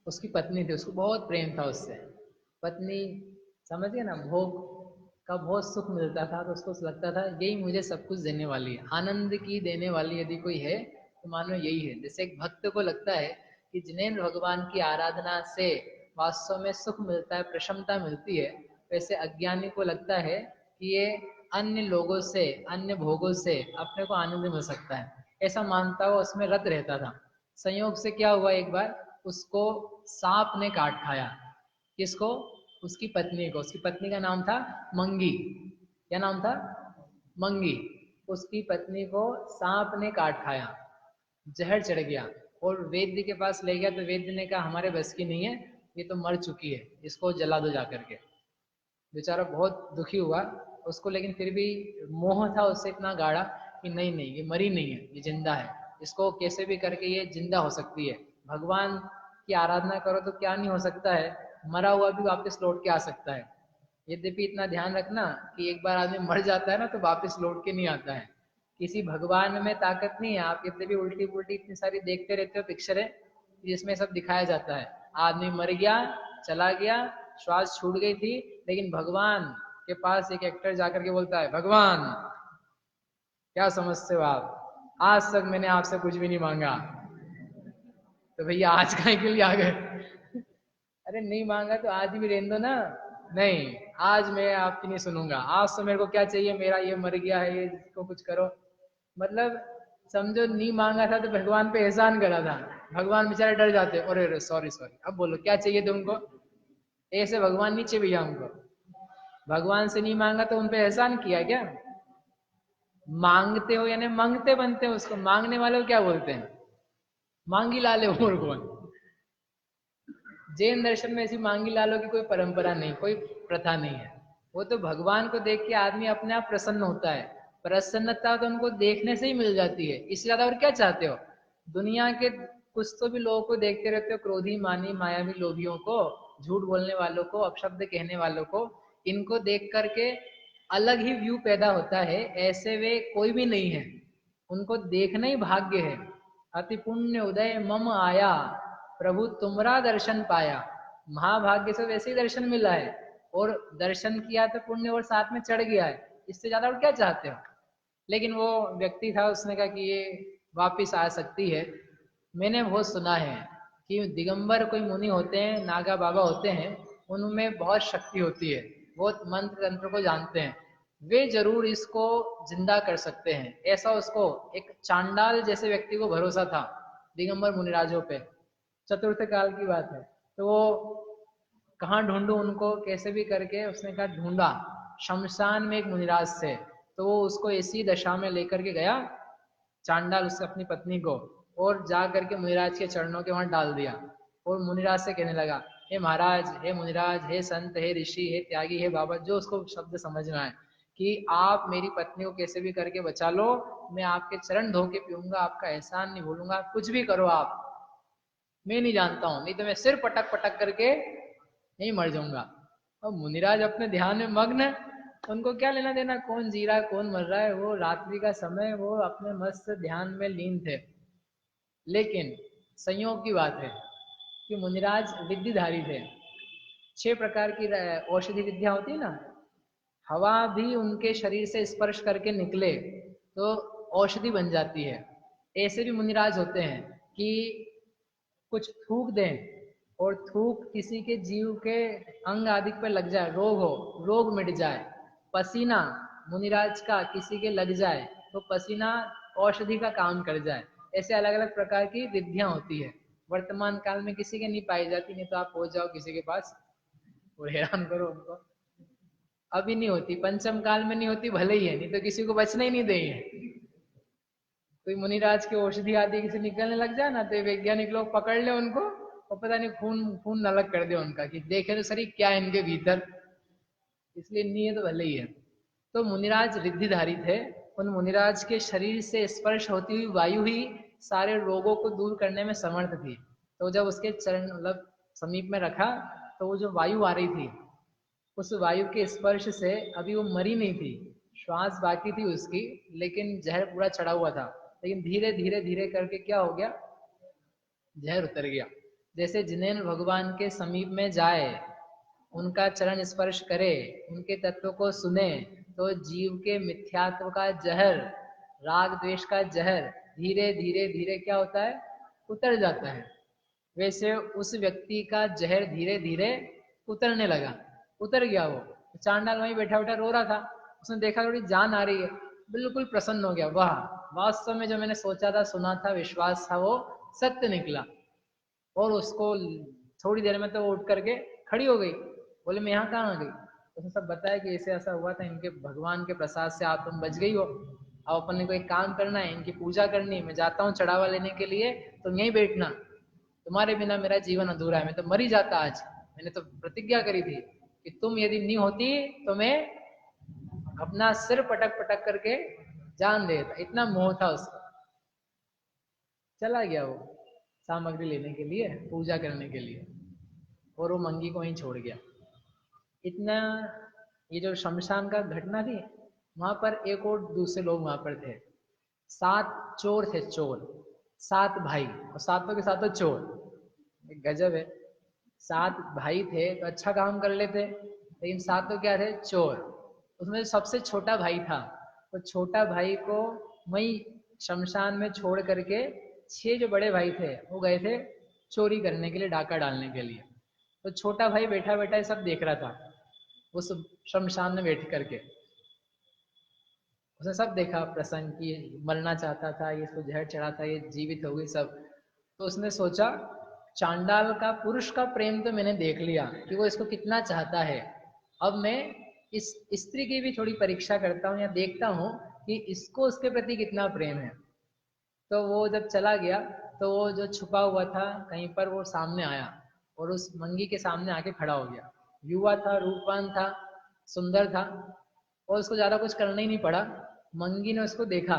उसकी पत्नी थी, उसको बहुत प्रेम था उससे। पत्नी, समझिए ना, भोग का बहुत सुख मिलता था, तो उसको लगता था यही मुझे सब कुछ देने वाली है, आनंद की देने वाली यदि कोई है तो मानो यही है। जैसे एक भक्त को लगता है कि जिनेंद्र भगवान की आराधना से वास्तव में सुख मिलता है, प्रसन्नता मिलती है, वैसे अज्ञानी को लगता है कि ये अन्य लोगों से, अन्य भोगों से अपने को आनंद मिल सकता है, ऐसा मानता हुआ उसमें रत रहता था। संयोग से क्या हुआ, एक बार उसको सांप ने काट खाया। किसको? उसकी पत्नी को। उसकी पत्नी का नाम था मंगी। क्या नाम था? मंगी। उसकी पत्नी को सांप ने काट खाया, जहर चढ़ गया, और वैद्य के पास ले गया तो वैद्य ने कहा हमारे बस की नहीं है, ये तो मर चुकी है, इसको जला दो जा करके। बेचारा बहुत दुखी हुआ उसको, लेकिन फिर भी मोह था उससे इतना गाढ़ा कि नहीं नहीं, ये मरी नहीं है, ये जिंदा है, इसको कैसे भी करके ये जिंदा हो सकती है। भगवान की आराधना करो तो क्या नहीं हो सकता है, मरा हुआ भी वापस लौट के आ सकता है। यद्यपि इतना ध्यान रखना कि एक बार आदमी मर जाता है ना तो वापस लौट के नहीं आता है, किसी भगवान में ताकत नहीं है। आप कितने भी उल्टी पुल्टी इतनी सारी देखते रहते हो पिक्चरें जिसमें सब दिखाया जाता है, आदमी मर गया, चला गया, श्वास छूट गई थी, लेकिन भगवान के पास एक एक्टर जाकर के बोलता है, भगवान क्या समझते हो आप, आज तक मैंने आपसे कुछ भी नहीं मांगा। तो भैया आज काहे के लिए आ गए? अरे नहीं मांगा तो आज भी रहने दो ना। नहीं, आज मैं आपकी नहीं सुनूंगा, आज तो मेरे को क्या चाहिए, मेरा ये मर गया है, ये इसको कुछ करो। मतलब समझो नहीं मांगा था तो भगवान पे एहसान करा था। भगवान बेचारे डर जाते, अरे सॉरी सॉरी, अब बोलो क्या चाहिए तुमको। ऐसे भगवान नीचे भैया हमको, भगवान से नहीं मांगा तो उनपे एहसान किया क्या। मांगते हो यानी मांगते बनते हो, उसको मांगने वाले को क्या बोलते हैं, मांगी लाले और कौन। जैन दर्शन में ऐसी मांगी लालों की कोई परंपरा नहीं, कोई प्रथा नहीं है। वो तो भगवान को देख के आदमी अपने आप प्रसन्न होता है। प्रसन्नता तो उनको देखने से ही मिल जाती है, इससे ज्यादा और क्या चाहते हो। दुनिया के कुछ तो भी लोगों को देखते रहते हो, क्रोधी मानी मायावी लोभियों को, झूठ बोलने वालों को, अपशब्द कहने वालों को, इनको देख करके अलग ही व्यू पैदा होता है। ऐसे वे कोई भी नहीं है, उनको देखना ही भाग्य है। अति पुण्य उदय मम आया, प्रभु तुमरा दर्शन पाया। महाभाग्य से वैसे ही दर्शन मिला है, और दर्शन किया तो पुण्य और साथ में चढ़ गया है, इससे ज्यादा और क्या चाहते हो। लेकिन वो व्यक्ति था, उसने कहा कि ये वापिस आ सकती है। मैंने बहुत सुना है कि दिगंबर कोई मुनि होते हैं, नागा बाबा होते हैं, उनमें बहुत शक्ति होती है, बहुत मंत्र तंत्र को जानते हैं, वे जरूर इसको जिंदा कर सकते हैं। ऐसा उसको एक चांडाल जैसे व्यक्ति को भरोसा था दिगंबर मुनिराजों पे। चतुर्थ काल की बात है। तो वो कहाँ ढूंढूं उनको, कैसे भी करके उसने कहा ढूंढा, शमशान में एक मुनिराज थे, तो वो उसको ऐसी दशा में लेकर के गया चांडाल, उससे अपनी पत्नी को, और जा करके मुनिराज के चरणों के वहां डाल दिया। और मुनिराज से कहने लगा, हे महाराज, हे मुनिराज, हे संत, हे ऋषि, हे त्यागी, हे बाबा, जो उसको शब्द समझ में आए, कि आप मेरी पत्नी को कैसे भी करके बचा लो, मैं आपके चरण धो के पीऊंगा, आपका एहसान नहीं भूलूंगा, कुछ भी करो आप, मैं नहीं जानता हूं, नहीं तो मैं सिर पटक पटक करके नहीं मर जाऊंगा। और मुनिराज अपने ध्यान में मग्न है, उनको क्या लेना देना कौन जी रहा है कौन मर रहा है, वो रात्रि का समय, वो अपने मस्त ध्यान में लीन थे। लेकिन संयोग की बात है कि मुनिराज विद्याधारी थे। 6 प्रकार की औषधि विद्या होती है ना, हवा भी उनके शरीर से स्पर्श करके निकले तो औषधि बन जाती है। ऐसे भी मुनिराज होते हैं कि कुछ थूक दें, और थूक किसी के जीव के अंग आदि पर लग जाए, रोग हो, रोग मिट जाए। पसीना मुनिराज का किसी के लग जाए तो पसीना औषधि का काम कर जाए। ऐसे अलग अलग प्रकार की विधियां होती है, वर्तमान काल में किसी के नहीं पाई जाती, नहीं तो आप हो जाओ किसी के पास और हैरान करो उनको। अभी नहीं होती, पंचम काल में नहीं होती भले ही है, नहीं तो किसी को बचना ही नहीं देंगे। कोई मुनिराज की औषधि आदि किसी निकलने लग जाए ना, तो वैज्ञानिक लोग पकड़ ले उनको और पता नहीं खून खून अलग कर दे उनका, कि देखे तो सही क्या है इनके भीतर, इसलिए नहीं है तो भले ही है। तो मुनिराज रिद्धिधारी थे, उन मुनिराज के शरीर से स्पर्श होती हुई वायु ही सारे रोगों को दूर करने में समर्थ थी। तो जब उसके चरण मतलब समीप में रखा, तो वो जो वायु आ रही थी, उस वायु के स्पर्श से अभी वो मरी नहीं थी, श्वास बाकी थी उसकी, लेकिन जहर पूरा चढ़ा हुआ था। लेकिन धीरे धीरे धीरे करके क्या हो गया, जहर उतर गया। जैसे जिनेन भगवान के समीप में जाए, उनका चरण स्पर्श करे, उनके तत्व को सुने, तो जीव के मिथ्यात्व का जहर, राग द्वेष का जहर धीरे धीरे धीरे क्या होता है, उतर जाता है। वैसे उस व्यक्ति का जहर धीरे धीरे उतरने लगा, उतर गया। वो चांडाल वहीं बैठा बैठा रो रहा था, उसने देखा थोड़ी जान आ रही है, बिल्कुल प्रसन्न हो गया, वाह, वास्तव में जो मैंने सोचा था, सुना था, विश्वास था, वो सत्य निकला। और उसको थोड़ी देर में तो वो उठ करके खड़ी हो गई। बोले मैं यहाँ कहाँ आ गई। उसने सब बताया कि ऐसे ऐसा हुआ था, इनके भगवान के प्रसाद से आप तुम बच गई हो। अब अपन ने कोई काम करना है, इनकी पूजा करनी है, मैं जाता हूँ चढ़ावा लेने के लिए, तुम यहीं बैठना, तुम्हारे बिना मेरा जीवन अधूरा है, मैं तो मर ही जाता आज। मैंने तो प्रतिज्ञा करी थी कि तुम यदि नहीं होती तो मैं अपना सिर पटक पटक करके जान देता, इतना मोह था उसका। चला गया वो सामग्री लेने के लिए, पूजा करने के लिए, और वो मंगी को ही छोड़ गया। इतना, ये जो शमशान का घटना थी, वहां पर एक और दूसरे लोग वहां पर थे, 7 चोर थे, चोर, 7 भाई और सातों के सातों चोर। एक गजब है। 7 भाई थे तो अच्छा काम कर लेते, लेकिन सातों क्या थे, चोर। उसमें जो सबसे छोटा भाई था, तो छोटा भाई को वही शमशान में छोड़ करके 6 जो बड़े भाई थे वो गए थे चोरी करने के लिए, डाका डालने के लिए। तो छोटा भाई बैठा बैठा ये सब देख रहा था उस शमशान में बैठ करके। उसने सब देखा प्रसंग की, मरना चाहता था, ये इसको जहर चढ़ा था, ये जीवित हो गई सब। तो उसने सोचा चांडाल का, पुरुष का प्रेम तो मैंने देख लिया कि वो इसको कितना चाहता है, अब मैं इस स्त्री की भी थोड़ी परीक्षा करता हूँ या देखता हूँ कि इसको उसके प्रति कितना प्रेम है। तो वो जब चला गया तो वो जो छुपा हुआ था कहीं पर वो सामने आया और उस मंगी के सामने आके खड़ा हो गया। युवा था, रूपवान था, सुंदर था और उसको ज्यादा कुछ करना ही नहीं पड़ा। मंगी ने उसको देखा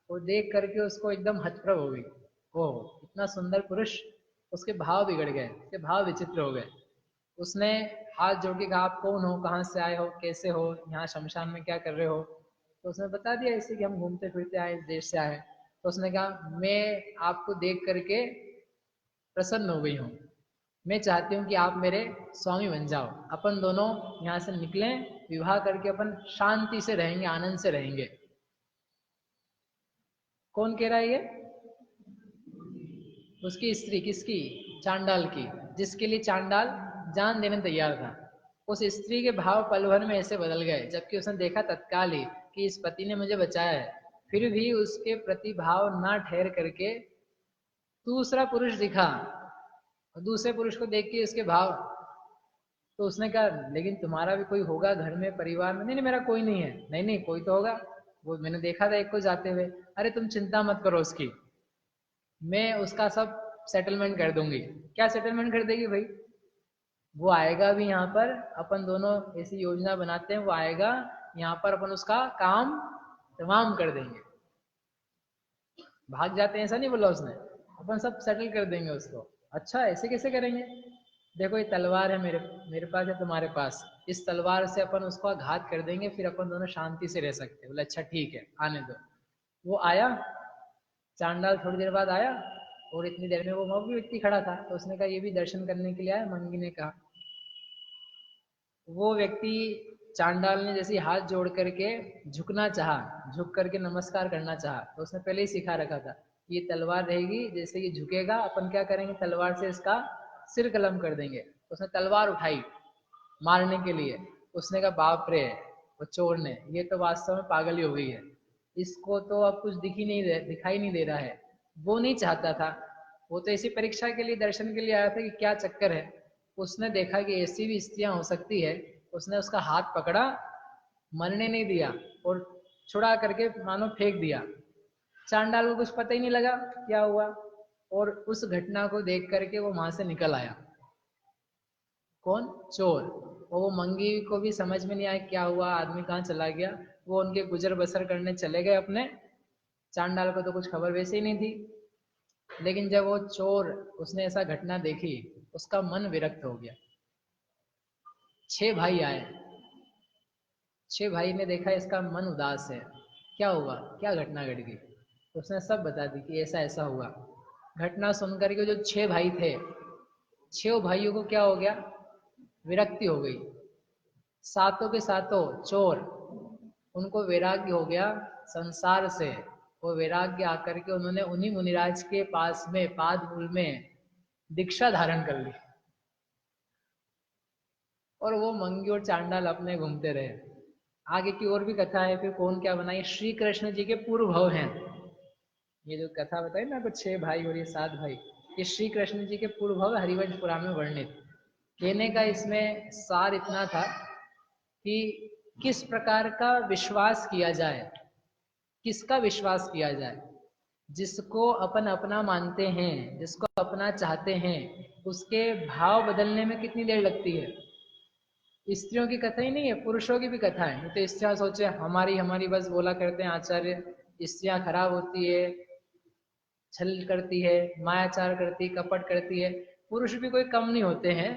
और देख करके उसको एकदम हतप्रभ हो गई। ओह, इतना सुंदर पुरुष! उसके भाव बिगड़ गए, उसके भाव विचित्र हो गए। उसने हाथ जोड़ के कहा, आप कौन हो, कहाँ से आए हो, कैसे हो, यहाँ शमशान में क्या कर रहे हो? तो उसने बता दिया ऐसे कि हम घूमते फिरते आए, इस देश से आए। तो उसने कहा, मैं आपको देख करके प्रसन्न हो गई हूँ, मैं चाहती हूँ कि आप मेरे स्वामी बन जाओ, अपन दोनों यहाँ से निकलें, विवाह करके अपन शांति से रहेंगे, आनंद से रहेंगे। कौन कह रहा है ये? उसकी स्त्री, किसकी? चांडाल की, जिसके लिए चांडाल जान देने तैयार था। उस स्त्री के भाव पल भर में ऐसे बदल गए, जबकि उसने देखा तत्काल ही कि इस पति ने मुझे बचाया है, फिर भी उसके प्रति भाव ना ठहर करके दूसरा पुरुष दिखा। और दूसरे पुरुष को देख के उसके भाव, तो उसने कहा, लेकिन तुम्हारा भी कोई होगा घर में, परिवार में? नहीं नहीं, मेरा कोई नहीं है। नहीं नहीं, कोई तो होगा, वो मैंने देखा था एक को जाते हुए। अरे तुम चिंता मत करो उसकी, मैं उसका सब सेटलमेंट कर दूंगी। क्या सेटलमेंट कर देगी भाई? वो आएगा भी यहाँ पर, अपन दोनों ऐसी योजना बनाते हैं, वो आएगा यहाँ पर, अपन उसका काम तमाम कर देंगे। भाग जाते हैं ऐसा नहीं बोला उसने, अपन सब सेटल कर देंगे उसको। अच्छा, ऐसे कैसे करेंगे? देखो ये तलवार है, मेरे मेरे पास है, तुम्हारे पास, इस तलवार से अपन उसको घात कर देंगे, फिर अपन दोनों शांति से रह सकते हैं। बोले अच्छा ठीक है, आने दो। वो आया, चांडाल थोड़ी देर बाद आया और इतनी देर में वो भी व्यक्ति खड़ा था, तो उसने कहा ये भी दर्शन करने के लिए आया। मंगी ने कहा, वो व्यक्ति, चांडाल ने जैसे हाथ जोड़ करके झुकना चाहा, झुक करके नमस्कार करना चाहा, तो उसने पहले ही सिखा रखा था ये तलवार रहेगी, जैसे ये झुकेगा अपन क्या करेंगे, तलवार से इसका सिर कलम कर देंगे। उसने तलवार उठाई मारने के लिए। उसने कहा, बाप रे, वो चोर ने, ये तो वास्तव में पागल ही हो गई है, इसको तो अब कुछ दिखाई नहीं दे रहा है। वो नहीं चाहता था, वो तो इसी परीक्षा के लिए, दर्शन के लिए आया था कि क्या चक्कर है। उसने देखा कि ऐसी भी स्त्रियां हो सकती है, उसने उसका हाथ पकड़ा, मरने नहीं दिया और छुड़ा करके मानो फेंक दिया। चांडाल को कुछ पता ही नहीं लगा क्या हुआ, और उस घटना को देख करके वो वहां से निकल आया। कौन? चोर। और वो मंगी को भी समझ में नहीं आया क्या हुआ, आदमी कहाँ चला गया। वो उनके गुजर बसर करने चले गए अपने। चांडाल को तो कुछ खबर वैसे ही नहीं थी। लेकिन जब वो चोर, उसने ऐसा घटना देखी, उसका मन विरक्त हो गया। 6 भाई आए, 6 भाई ने देखा इसका मन उदास है, क्या हुआ, क्या घटना घट गई। तो उसने सब बता दी कि ऐसा ऐसा हुआ। घटना सुनकर के जो 6 भाई थे, 6 भाइयों को क्या हो गया, विरक्ति हो गई। सातों के सातों चोर, उनको वैराग्य हो गया संसार से। वो वैराग्य आकर के उन्होंने उन्हीं मुनिराज के पास में, पाद मूल में दीक्षा धारण कर ली, और वो मंगी और चांडाल अपने घूमते रहे। आगे की और भी कथा है, फिर कौन क्या बनाई। श्री कृष्ण जी के पूर्व भव हैं ये जो कथा बताई ना, आपको 6 भाई और ये 7 भाई, ये श्री कृष्ण जी के पूर्व भव हरिवंश पुराण में वर्णित। कहने का इसमें सार इतना था कि किस प्रकार का विश्वास किया जाए, किसका विश्वास किया जाए। जिसको अपन अपना मानते हैं, जिसको अपना चाहते हैं, उसके भाव बदलने में कितनी देर लगती है। स्त्रियों की कथा ही नहीं है, पुरुषों की भी कथा है। नहीं तो स्त्रियां सोचे हमारी हमारी बस बोला करते हैं आचार्य, स्त्रियां खराब होती है, छल करती है, मायाचार करती, कपट करती है। पुरुष भी कोई कम नहीं होते हैं,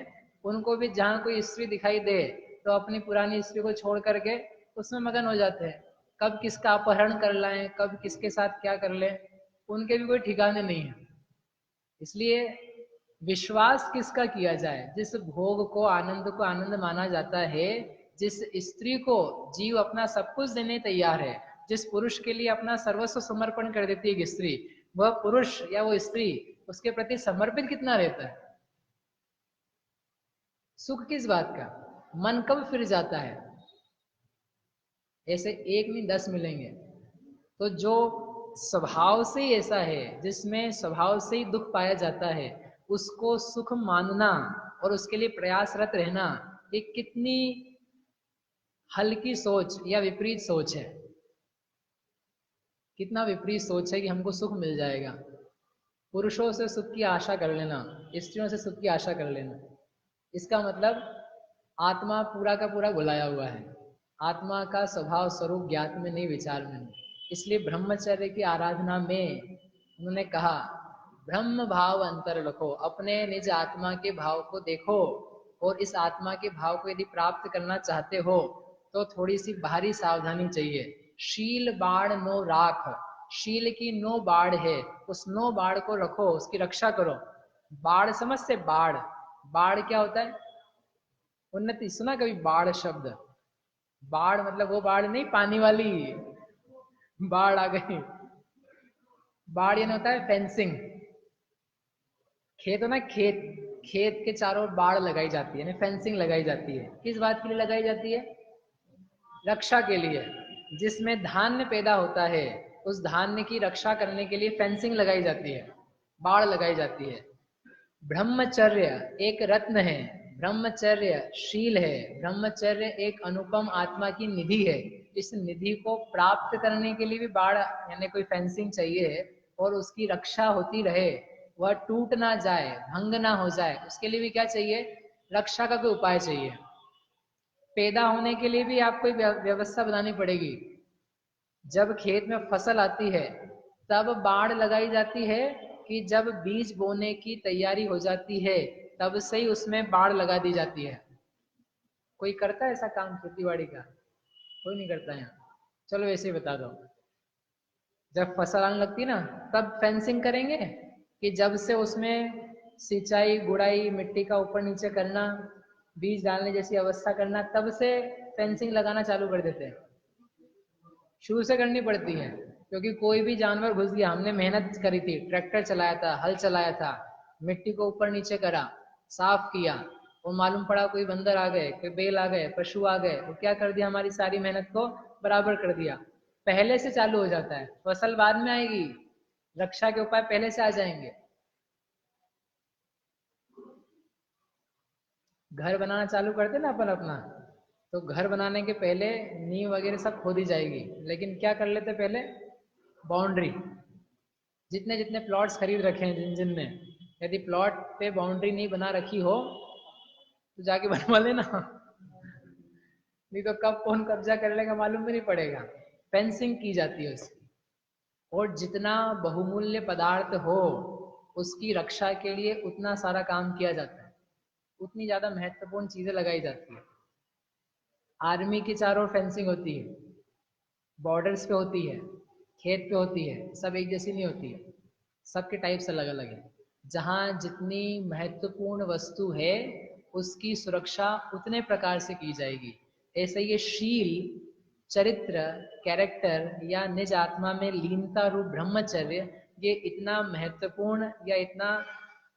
उनको भी जहाँ कोई स्त्री दिखाई दे तो अपनी पुरानी स्त्री को छोड़ करके उसमें मगन हो जाते हैं। कब किसका अपहरण कर लाएं, कब किसके साथ क्या कर लें, उनके भी कोई ठिकाने नहीं है। इसलिए विश्वास किसका किया जाए? जिस भोग को, आनंद को आनंद माना जाता है, जिस स्त्री को जीव अपना सब कुछ देने तैयार है, जिस पुरुष के लिए अपना सर्वस्व समर्पण कर देती है एक स्त्री, वह पुरुष या वो स्त्री उसके प्रति समर्पित कितना रहता है? सुख किस बात का? मन कब फिर जाता है? ऐसे एक नहीं 10 मिलेंगे। तो जो स्वभाव से ही ऐसा है, जिसमें स्वभाव से ही दुख पाया जाता है, उसको सुख मानना और उसके लिए प्रयासरत रहना, ये कितनी हल्की सोच या विपरीत सोच है। कितना विपरीत सोच है कि हमको सुख मिल जाएगा। पुरुषों से सुख की आशा कर लेना, स्त्रियों से सुख की आशा कर लेना, इसका मतलब आत्मा पूरा का पूरा भुलाया हुआ है। आत्मा का स्वभाव स्वरूप ज्ञात में नहीं, विचार में नहीं। इसलिए ब्रह्मचर्य की आराधना में उन्होंने कहा ब्रह्म भाव अंतर रखो, अपने निज आत्मा के भाव को देखो, और इस आत्मा के भाव को यदि प्राप्त करना चाहते हो तो थोड़ी सी बाहरी सावधानी चाहिए। शील बाढ़ नो राख, शील की नो बाढ़ है, उस नो बाढ़ को रखो, उसकी रक्षा करो। बाढ़ समझ से? बाढ़, बाढ़ क्या होता है? उन्नति सुना कभी बाढ़ शब्द? बाढ़ मतलब वो बाढ़ नहीं पानी वाली बाढ़ आ गई। बाढ़ ये होता है फेंसिंग। खेत हो ना, खेत, खेत के चारों ओर बाढ़ लगाई जाती है, फेंसिंग लगाई जाती है। किस बात के लिए लगाई जाती है? रक्षा के लिए। जिसमें धान्य पैदा होता है, उस धान्य की रक्षा करने के लिए फेंसिंग लगाई जाती है, बाढ़ लगाई जाती है। ब्रह्मचर्य एक रत्न है, ब्रह्मचर्य शील है, ब्रह्मचर्य एक अनुपम आत्मा की निधि है। इस निधि को प्राप्त करने के लिए भी बाढ़ यानी कोई फेंसिंग चाहिए, और उसकी रक्षा होती रहे, वह टूट ना जाए, भंग ना हो जाए, उसके लिए भी क्या चाहिए? रक्षा का कोई उपाय चाहिए। पैदा होने के लिए भी आपको व्यवस्था बनानी पड़ेगी। जब खेत में फसल आती है तब बाढ़ लगाई जाती है, कि जब बीज बोने की तैयारी हो जाती है तब से ही उसमें बाढ़ लगा दी जाती है? कोई करता है ऐसा काम खेतीबाड़ी का? कोई नहीं करता है। चलो ऐसे ही बता दो, जब फसल आने लगती है ना तब फेंसिंग करेंगे, कि जब से उसमें सिंचाई, गुड़ाई, मिट्टी का ऊपर नीचे करना, बीज डालने जैसी अवस्था करना, तब से फेंसिंग लगाना चालू कर देते हैं। शुरू से करनी पड़ती है, क्योंकि कोई भी जानवर घुस गया, हमने मेहनत करी थी, ट्रैक्टर चलाया था, हल चलाया था, मिट्टी को ऊपर नीचे करा, साफ किया, वो मालूम पड़ा कोई बंदर आ गए, कोई बैल आ गए, पशु आ गए, वो क्या कर दिया? हमारी सारी मेहनत को बराबर कर दिया। पहले से चालू हो जाता है, फसल बाद में आएगी, रक्षा के उपाय पहले से आ जाएंगे। घर बनाना चालू करते ना अपन अपना, तो घर बनाने के पहले नींव वगैरह सब खोदी जाएगी, लेकिन क्या कर लेते पहले? बाउंड्री। जितने जितने प्लॉट्स खरीद रखे हैं जिन जिन ने, यदि प्लॉट पे बाउंड्री नहीं बना रखी हो तो जाके बनवा लेना, नहीं तो कब कौन कब्जा कर लेगा मालूम भी नहीं पड़ेगा। फेंसिंग की जाती है उसकी। और जितना बहुमूल्य पदार्थ हो उसकी रक्षा के लिए उतना सारा काम किया जाता है, उतनी ज्यादा महत्वपूर्ण चीजें लगाई जाती है। आर्मी की चारों ओर फेंसिंग होती है, बॉर्डर्स पे होती है, खेत पे होती है, सब एक जैसी नहीं होती है, सबके टाइप्स अलग अलग है। जहाँ जितनी महत्वपूर्ण वस्तु है उसकी सुरक्षा उतने प्रकार से की जाएगी। ऐसे ये शील, चरित्र, कैरेक्टर या निज आत्मा में लीनता रूप ब्रह्मचर्य, ये इतना महत्वपूर्ण या इतना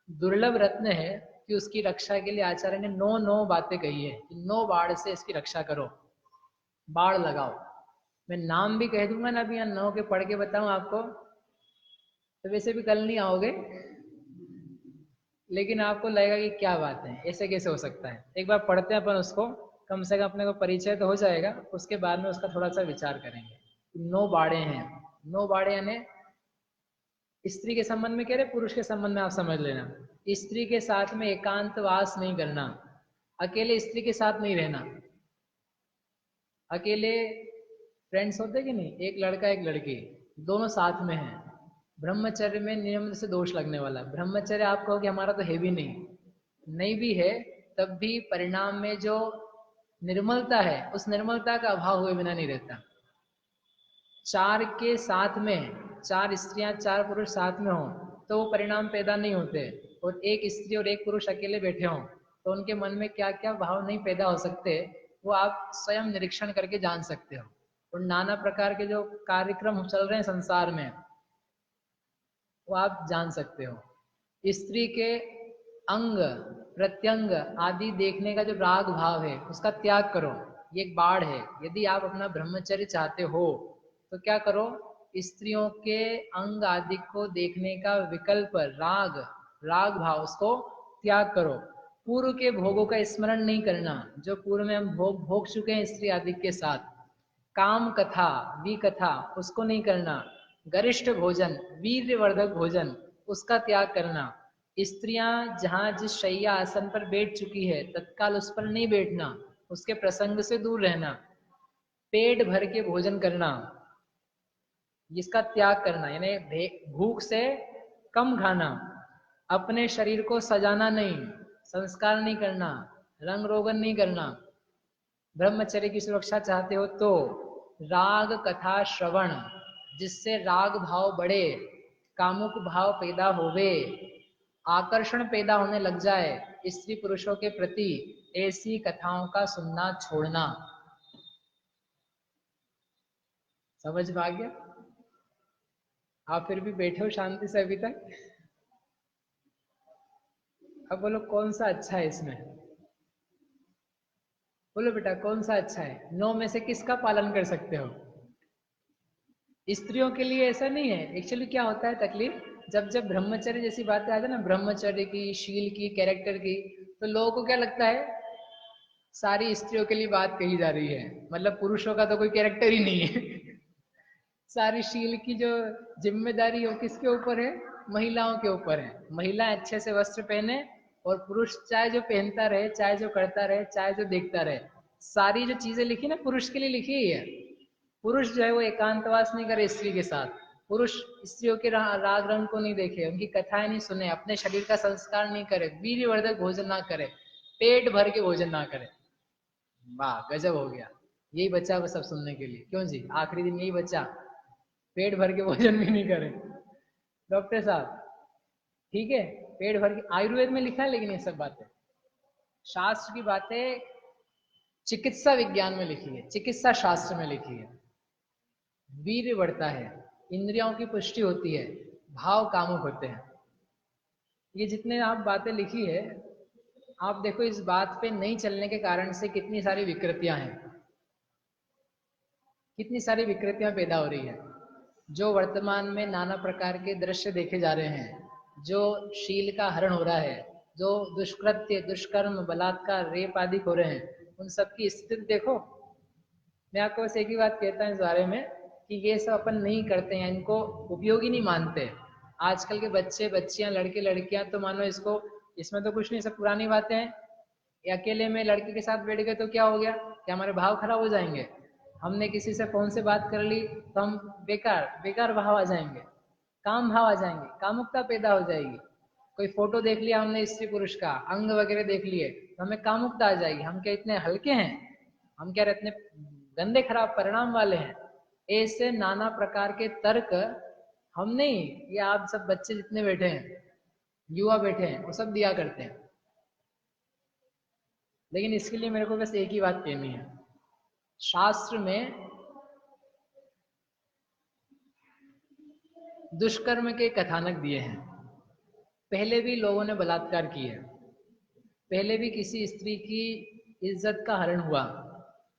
दुर्लभ रत्न है कि उसकी रक्षा के लिए आचार्य ने 9 बातें कही है कि 9 बाढ़ से इसकी रक्षा करो, बाढ़ लगाओ। मैं नाम भी कह दूंगा ना, अभी यहाँ 9 के पढ़ के बताऊं आपको तो वैसे भी कल नहीं आओगे, लेकिन आपको लगेगा कि क्या बात है, ऐसे कैसे हो सकता है। एक बार पढ़ते हैं अपन उसको, कम से कम अपने को परिचय तो हो जाएगा, उसके बाद में उसका थोड़ा सा विचार करेंगे। 9 बाड़े हैं, 9 बाड़े यानी स्त्री के संबंध में कह रहे, पुरुष के संबंध में आप समझ लेना। स्त्री के साथ में एकांतवास नहीं करना, अकेले स्त्री के साथ नहीं रहना। अकेले फ्रेंड्स होते कि नहीं, एक लड़का एक लड़की दोनों साथ में हैं, ब्रह्मचर्य में नियम से दोष लगने वाला। ब्रह्मचर्य आप कहो कि हमारा तो है भी नहीं, नहीं भी है, तब भी परिणाम में जो निर्मलता है उस निर्मलता का अभाव हुए बिना नहीं रहता। चार के साथ में, चार स्त्रियां चार पुरुष साथ में हों तो वो परिणाम पैदा नहीं होते, और एक स्त्री और एक पुरुष अकेले बैठे हों तो उनके मन में क्या क्या भाव नहीं पैदा हो सकते, वो आप स्वयं निरीक्षण करके जान सकते हो। और नाना प्रकार के जो कार्यक्रम चल रहे हैं संसार में, वो आप जान सकते हो। स्त्री के अंग प्रत्यंग आदि देखने का जो राग भाव है उसका त्याग करो, ये एक बाढ़ है। यदि आप अपना ब्रह्मचर्य चाहते हो तो क्या करो, स्त्रियों के अंग आदि को देखने का विकल्प राग राग भाव उसको त्याग करो। पूर्व के भोगों का स्मरण नहीं करना, जो पूर्व में हम भोग चुके हैं स्त्री आदि के साथ। काम कथा विकथा उसको नहीं करना। गरिष्ठ भोजन वीर्यवर्धक भोजन उसका त्याग करना। स्त्रियां जहां जिस शैया आसन पर बैठ चुकी है तत्काल उस पर नहीं बैठना, उसके प्रसंग से दूर रहना। पेट भर के भोजन करना, इसका त्याग करना, यानी भूख से कम खाना। अपने शरीर को सजाना नहीं, संस्कार नहीं करना, रंग रोगन नहीं करना। ब्रह्मचर्य की सुरक्षा चाहते हो तो राग कथा श्रवण, जिससे राग भाव बढ़े, कामुक भाव पैदा होवे, आकर्षण पैदा होने लग जाए स्त्री पुरुषों के प्रति, ऐसी कथाओं का सुनना छोड़ना। समझ में आ गया? आप फिर भी बैठे हो शांति से अभी तक? अब बोलो कौन सा अच्छा है इसमें? बोलो बेटा कौन सा अच्छा है? 9 में से किसका पालन कर सकते हो? स्त्रियों के लिए ऐसा नहीं है। एक्चुअली क्या होता है तकलीफ, जब जब ब्रह्मचर्य जैसी बातें आती है ना, ब्रह्मचर्य की, शील की, कैरेक्टर की, तो लोगों को क्या लगता है सारी स्त्रियों के लिए बात कही जा रही है, मतलब पुरुषों का तो कोई कैरेक्टर ही नहीं है। सारी शील की जो जिम्मेदारी है वो किसके ऊपर है? महिलाओं के ऊपर है। महिलाएं अच्छे से वस्त्र पहने और पुरुष चाहे जो पहनता रहे, चाहे जो करता रहे, चाहे जो देखता रहे। सारी जो चीजें लिखी ना पुरुष के लिए लिखी ही है। पुरुष जो है वो एकांतवास नहीं करे स्त्री के साथ, पुरुष स्त्रियों के राग रंग को नहीं देखे, उनकी कथाएं नहीं सुने, अपने शरीर का संस्कार नहीं करे, वीर्यवर्धक भोजन ना करे, पेट भर के भोजन ना करे। वाह गजब हो गया, यही बच्चा वो सब सुनने के लिए। क्यों जी, आखिरी दिन यही बच्चा पेट भर के भोजन भी नहीं करे? डॉक्टर साहब ठीक है, पेट भर के, आयुर्वेद में लिखा है लेकिन ये सब बातें, शास्त्र की बातें चिकित्सा विज्ञान में लिखी है, चिकित्सा शास्त्र में लिखी है। वीर्य बढ़ता है, इंद्रियों की पुष्टि होती है, भाव कामुक होते हैं। ये जितने आप बातें लिखी है, आप देखो इस बात पे नहीं चलने के कारण से कितनी सारी विकृतियां हैं, कितनी सारी विकृतियां पैदा हो रही है। जो वर्तमान में नाना प्रकार के दृश्य देखे जा रहे हैं, जो शील का हरण हो रहा है, जो दुष्कृत्य दुष्कर्म बलात्कार रेप आदि हो रहे हैं, उन सब की स्थिति देखो। मैं आपको बस एक ही बात कहता हूँ इस बारे में कि ये सब अपन नहीं करते हैं, इनको उपयोगी नहीं मानते। आजकल के बच्चे बच्चियां लड़के लड़कियां तो मानो इसको, इसमें तो कुछ नहीं, सब पुरानी बातें हैं। ये अकेले में लड़के के साथ बैठ गए तो क्या हो गया, क्या हमारे भाव खराब हो जाएंगे? हमने किसी से फोन से बात कर ली तो हम बेकार बेकार भाव आ जाएंगे, काम भाव आ जाएंगे, कामुकता पैदा हो जाएगी। कोई फोटो देख लिया हमने स्त्री पुरुष का, अंग वगैरह देख लिए तो हमें कामुकता आ जाएगी। हम क्या इतने हल्के हैं? हम क्या इतने गंदे खराब परिणाम वाले हैं? ऐसे नाना प्रकार के तर्क हम नहीं, ये आप सब बच्चे जितने बैठे हैं, युवा बैठे हैं, वो सब दिया करते हैं। लेकिन इसके लिए मेरे को बस एक ही बात कहनी है, शास्त्र में दुष्कर्म के कथानक दिए हैं। पहले भी लोगों ने बलात्कार किए, पहले भी किसी स्त्री की इज्जत का हरण हुआ,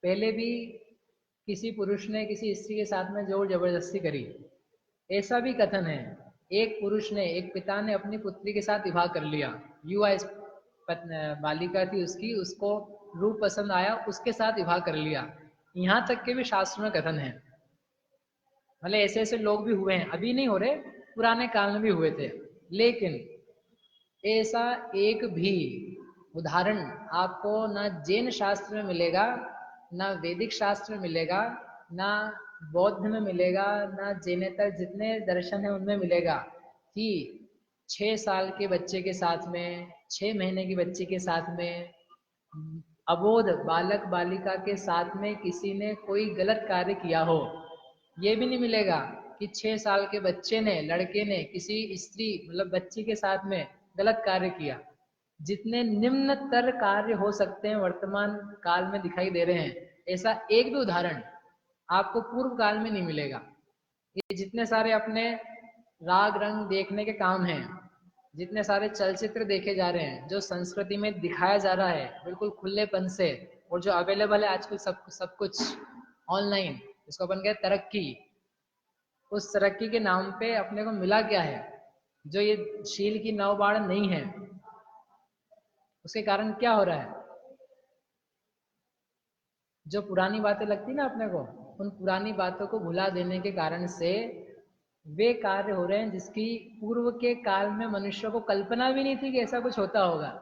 पहले भी किसी पुरुष ने किसी स्त्री के साथ में जोर जबरदस्ती करी। ऐसा भी कथन है, एक पुरुष ने, एक पिता ने अपनी पुत्री के साथ विवाह कर लिया, युवा बालिका थी उसकी, उसको रूप पसंद आया, उसके साथ विवाह कर लिया। यहाँ तक के भी शास्त्र में कथन है। मतलब ऐसे ऐसे लोग भी हुए हैं, अभी नहीं हो रहे, पुराने काल में भी हुए थे। लेकिन ऐसा एक भी उदाहरण आपको ना जैन शास्त्र में मिलेगा, ना वैदिक शास्त्र में मिलेगा, ना बौद्ध में मिलेगा, ना जैनेतर जितने दर्शन है उनमें मिलेगा कि 6 साल के बच्चे के साथ में, 6 महीने की बच्ची के साथ में, अबोध बालक बालिका के साथ में किसी ने कोई गलत कार्य किया हो। ये भी नहीं मिलेगा कि 6 साल के बच्चे ने, लड़के ने किसी स्त्री मतलब बच्ची के साथ में गलत कार्य किया। जितने निम्नतर कार्य हो सकते हैं वर्तमान काल में दिखाई दे रहे हैं, ऐसा एक भी उदाहरण आपको पूर्व काल में नहीं मिलेगा। ये जितने सारे अपने राग रंग देखने के काम हैं, जितने सारे चलचित्र देखे जा रहे हैं, जो संस्कृति में दिखाया जा रहा है बिल्कुल खुलेपन से, और जो अवेलेबल है आजकल सब सब कुछ ऑनलाइन, इसको अपन कहते हैं तरक्की। उस तरक्की के नाम पे अपने को मिला क्या है? जो ये शील की नवबाढ़ नहीं है, उसके कारण क्या हो रहा है? जो पुरानी बातें लगती ना अपने को, उन पुरानी बातों को भुला देने के कारण से वे कार्य हो रहे हैं जिसकी पूर्व के काल में मनुष्य को कल्पना भी नहीं थी कि ऐसा कुछ होता होगा।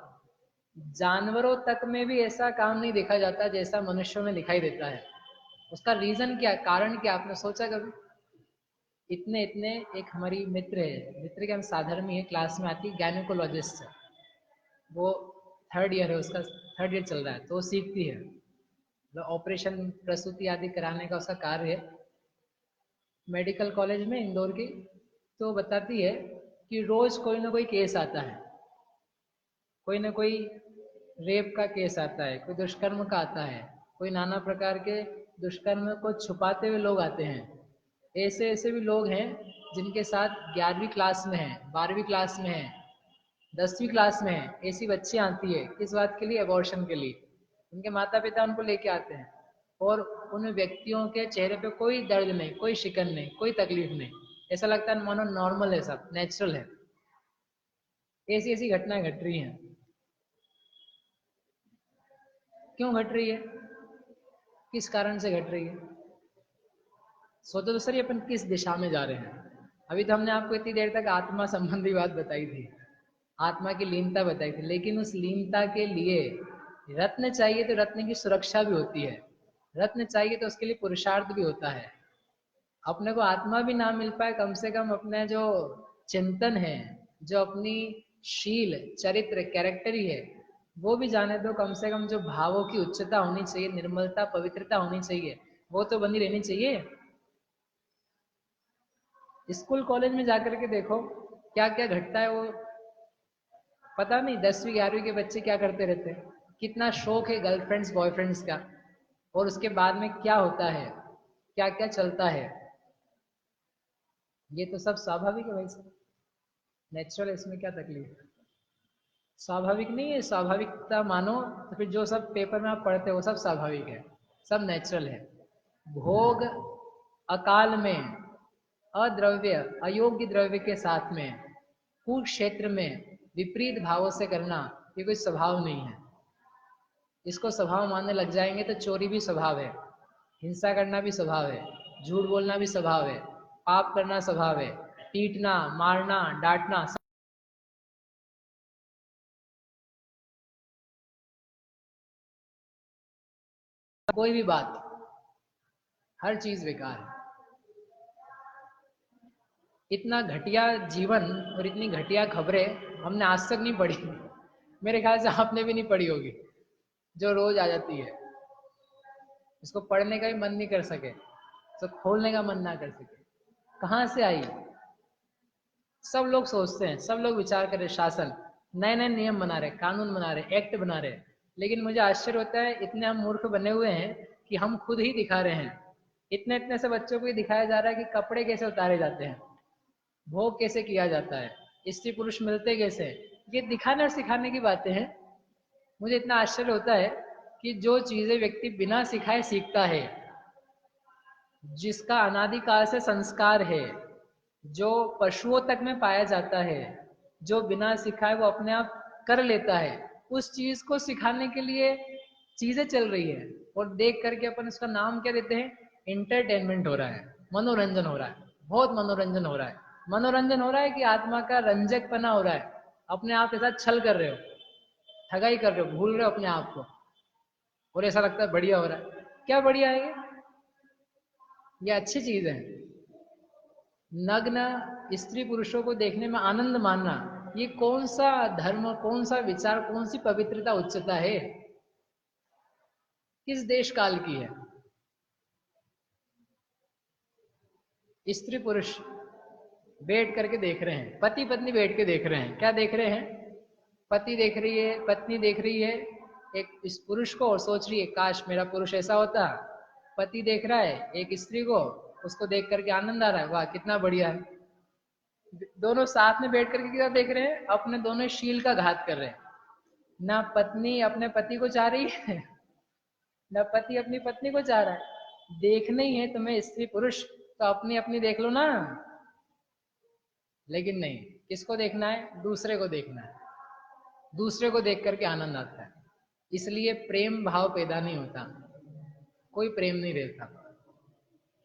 जानवरों तक में भी ऐसा काम नहीं देखा जाता जैसा मनुष्यों में दिखाई देता है। उसका रीजन क्या, कारण क्या, आपने सोचा कभी? इतने इतने एक हमारी मित्र है, मित्र के हम साधर्मी है, क्लास में आती, गायनेकोलॉजिस्ट है वो, 3rd ईयर है उसका, 3rd ईयर चल रहा है, तो वो सीखती है, मतलब ऑपरेशन प्रसूति आदि कराने का उसका कार्य है मेडिकल कॉलेज में इंदौर की। तो बताती है कि रोज कोई ना कोई केस आता है, कोई ना कोई रेप का केस आता है, कोई दुष्कर्म का आता है, कोई नाना प्रकार के दुष्कर्म को छुपाते हुए लोग आते हैं। ऐसे ऐसे भी लोग हैं जिनके साथ 11वीं क्लास में है, 12वीं क्लास में है, 10वीं क्लास में है, ऐसी बच्ची आती है किस बात के लिए? अबॉर्शन के लिए। उनके माता पिता उनको लेके आते हैं और उन व्यक्तियों के चेहरे पे कोई दर्द नहीं, कोई शिकन नहीं, कोई तकलीफ नहीं, ऐसा लगता है मानो नॉर्मल है, सब नेचुरल है। ऐसी ऐसी घटनाएं घट रही हैं। क्यों घट रही है? किस कारण से घट रही है? सोचो तो सर, ये अपन किस दिशा में जा रहे हैं? अभी तो हमने आपको इतनी देर तक आत्मा संबंधी बात बताई थी, आत्मा की लीनता बताई थी, लेकिन उस लीनता के लिए रत्न चाहिए, तो रत्न की सुरक्षा भी होती है, रत्न चाहिए तो उसके लिए पुरुषार्थ भी होता है। अपने को आत्मा भी ना मिल पाए, कम से कम अपने जो चिंतन है, जो अपनी शील चरित्र कैरेक्टर ही है, वो भी जाने दो। कम से कम जो भावों की उच्चता होनी चाहिए, निर्मलता पवित्रता होनी चाहिए, वो तो बनी रहनी चाहिए। स्कूल कॉलेज में जाकर के देखो क्या क्या घटता है, वो पता नहीं। 10वीं 11वीं के बच्चे क्या करते रहते हैं, कितना शौक है गर्लफ्रेंड्स बॉयफ्रेंड्स का, और उसके बाद में क्या होता है, क्या क्या चलता है। ये तो सब स्वाभाविक है भाई साहब, नेचुरल है, इसमें क्या तकलीफ है? स्वाभाविक नहीं है, स्वाभाविकता मानो तो फिर जो सब पेपर में आप पढ़ते हो वो सब स्वाभाविक है, सब नेचुरल है। भोग अकाल में, अद्रव्य अयोग्य द्रव्य के साथ में, कुरुक्षेत्र में विपरीत भावों से करना, ये कोई स्वभाव नहीं है। इसको स्वभाव मानने लग जाएंगे तो चोरी भी स्वभाव है, हिंसा करना भी स्वभाव है, झूठ बोलना भी स्वभाव है, पाप करना स्वभाव है, पीटना मारना डांटना, कोई भी बात, हर चीज बेकार है। इतना घटिया जीवन और इतनी घटिया खबरें हमने आज तक नहीं पढ़ी, मेरे ख्याल से आपने भी नहीं पढ़ी होगी, जो रोज आ जाती है। इसको पढ़ने का भी मन नहीं कर सके, इसको खोलने का मन ना कर सके, कहाँ से आई? सब लोग सोचते हैं, सब लोग विचार कर रहे, शासन नए नए नियम बना रहे, कानून बना रहे, एक्ट बना रहे, लेकिन मुझे आश्चर्य होता है इतने हम मूर्ख बने हुए हैं कि हम खुद ही दिखा रहे हैं। इतने इतने से बच्चों को ये दिखाया जा रहा है कि कपड़े कैसे उतारे जाते हैं, भोग कैसे किया जाता है, स्त्री पुरुष मिलते कैसे, ये दिखाने और सिखाने की बातें हैं। मुझे इतना आश्चर्य होता है कि जो चीजें व्यक्ति बिना सिखाए सीखता है, जिसका अनादिकाल से संस्कार है, जो पशुओं तक में पाया जाता है, जो बिना सिखाए वो अपने आप कर लेता है, उस चीज को सिखाने के लिए चीजें चल रही है, और देख करके अपन उसका नाम क्या देते हैं? इंटरटेनमेंट हो रहा है, मनोरंजन हो रहा है, बहुत मनोरंजन हो रहा है। मनोरंजन हो रहा है कि आत्मा का रंजक पना हो रहा है, अपने आप के साथ छल कर रहे हो, ठगाई कर रहे हो, भूल रहे हो अपने आप को, और ऐसा लगता है बढ़िया हो रहा है। क्या बढ़िया है ये अच्छी चीज है। नग्न स्त्री पुरुषों को देखने में आनंद मानना, ये कौन सा धर्म, कौन सा विचार, कौन सी पवित्रता उच्चता है? किस देश काल की है? स्त्री पुरुष बैठ करके देख रहे हैं, पति पत्नी बैठ के देख रहे हैं। क्या देख रहे हैं? पति देख रही है, पत्नी देख रही है एक इस पुरुष को और सोच रही है काश मेरा पुरुष ऐसा होता। पति देख रहा है एक स्त्री को, उसको देख करके आनंद आ रहा है, वाह कितना बढ़िया है। दोनों साथ में बैठ करके क्या देख रहे हैं? अपने दोनों शील का घात कर रहे हैं। ना पत्नी अपने पति को चाह रही है ना पति अपनी पत्नी को चाह रहा है। देखना ही है तुम्हें स्त्री पुरुष तो अपनी अपनी देख लो ना, लेकिन नहीं, किसको देखना है? दूसरे को देखना है। दूसरे को देख करके आनंद आता है, इसलिए प्रेम भाव पैदा नहीं होता, कोई प्रेम नहीं रहता,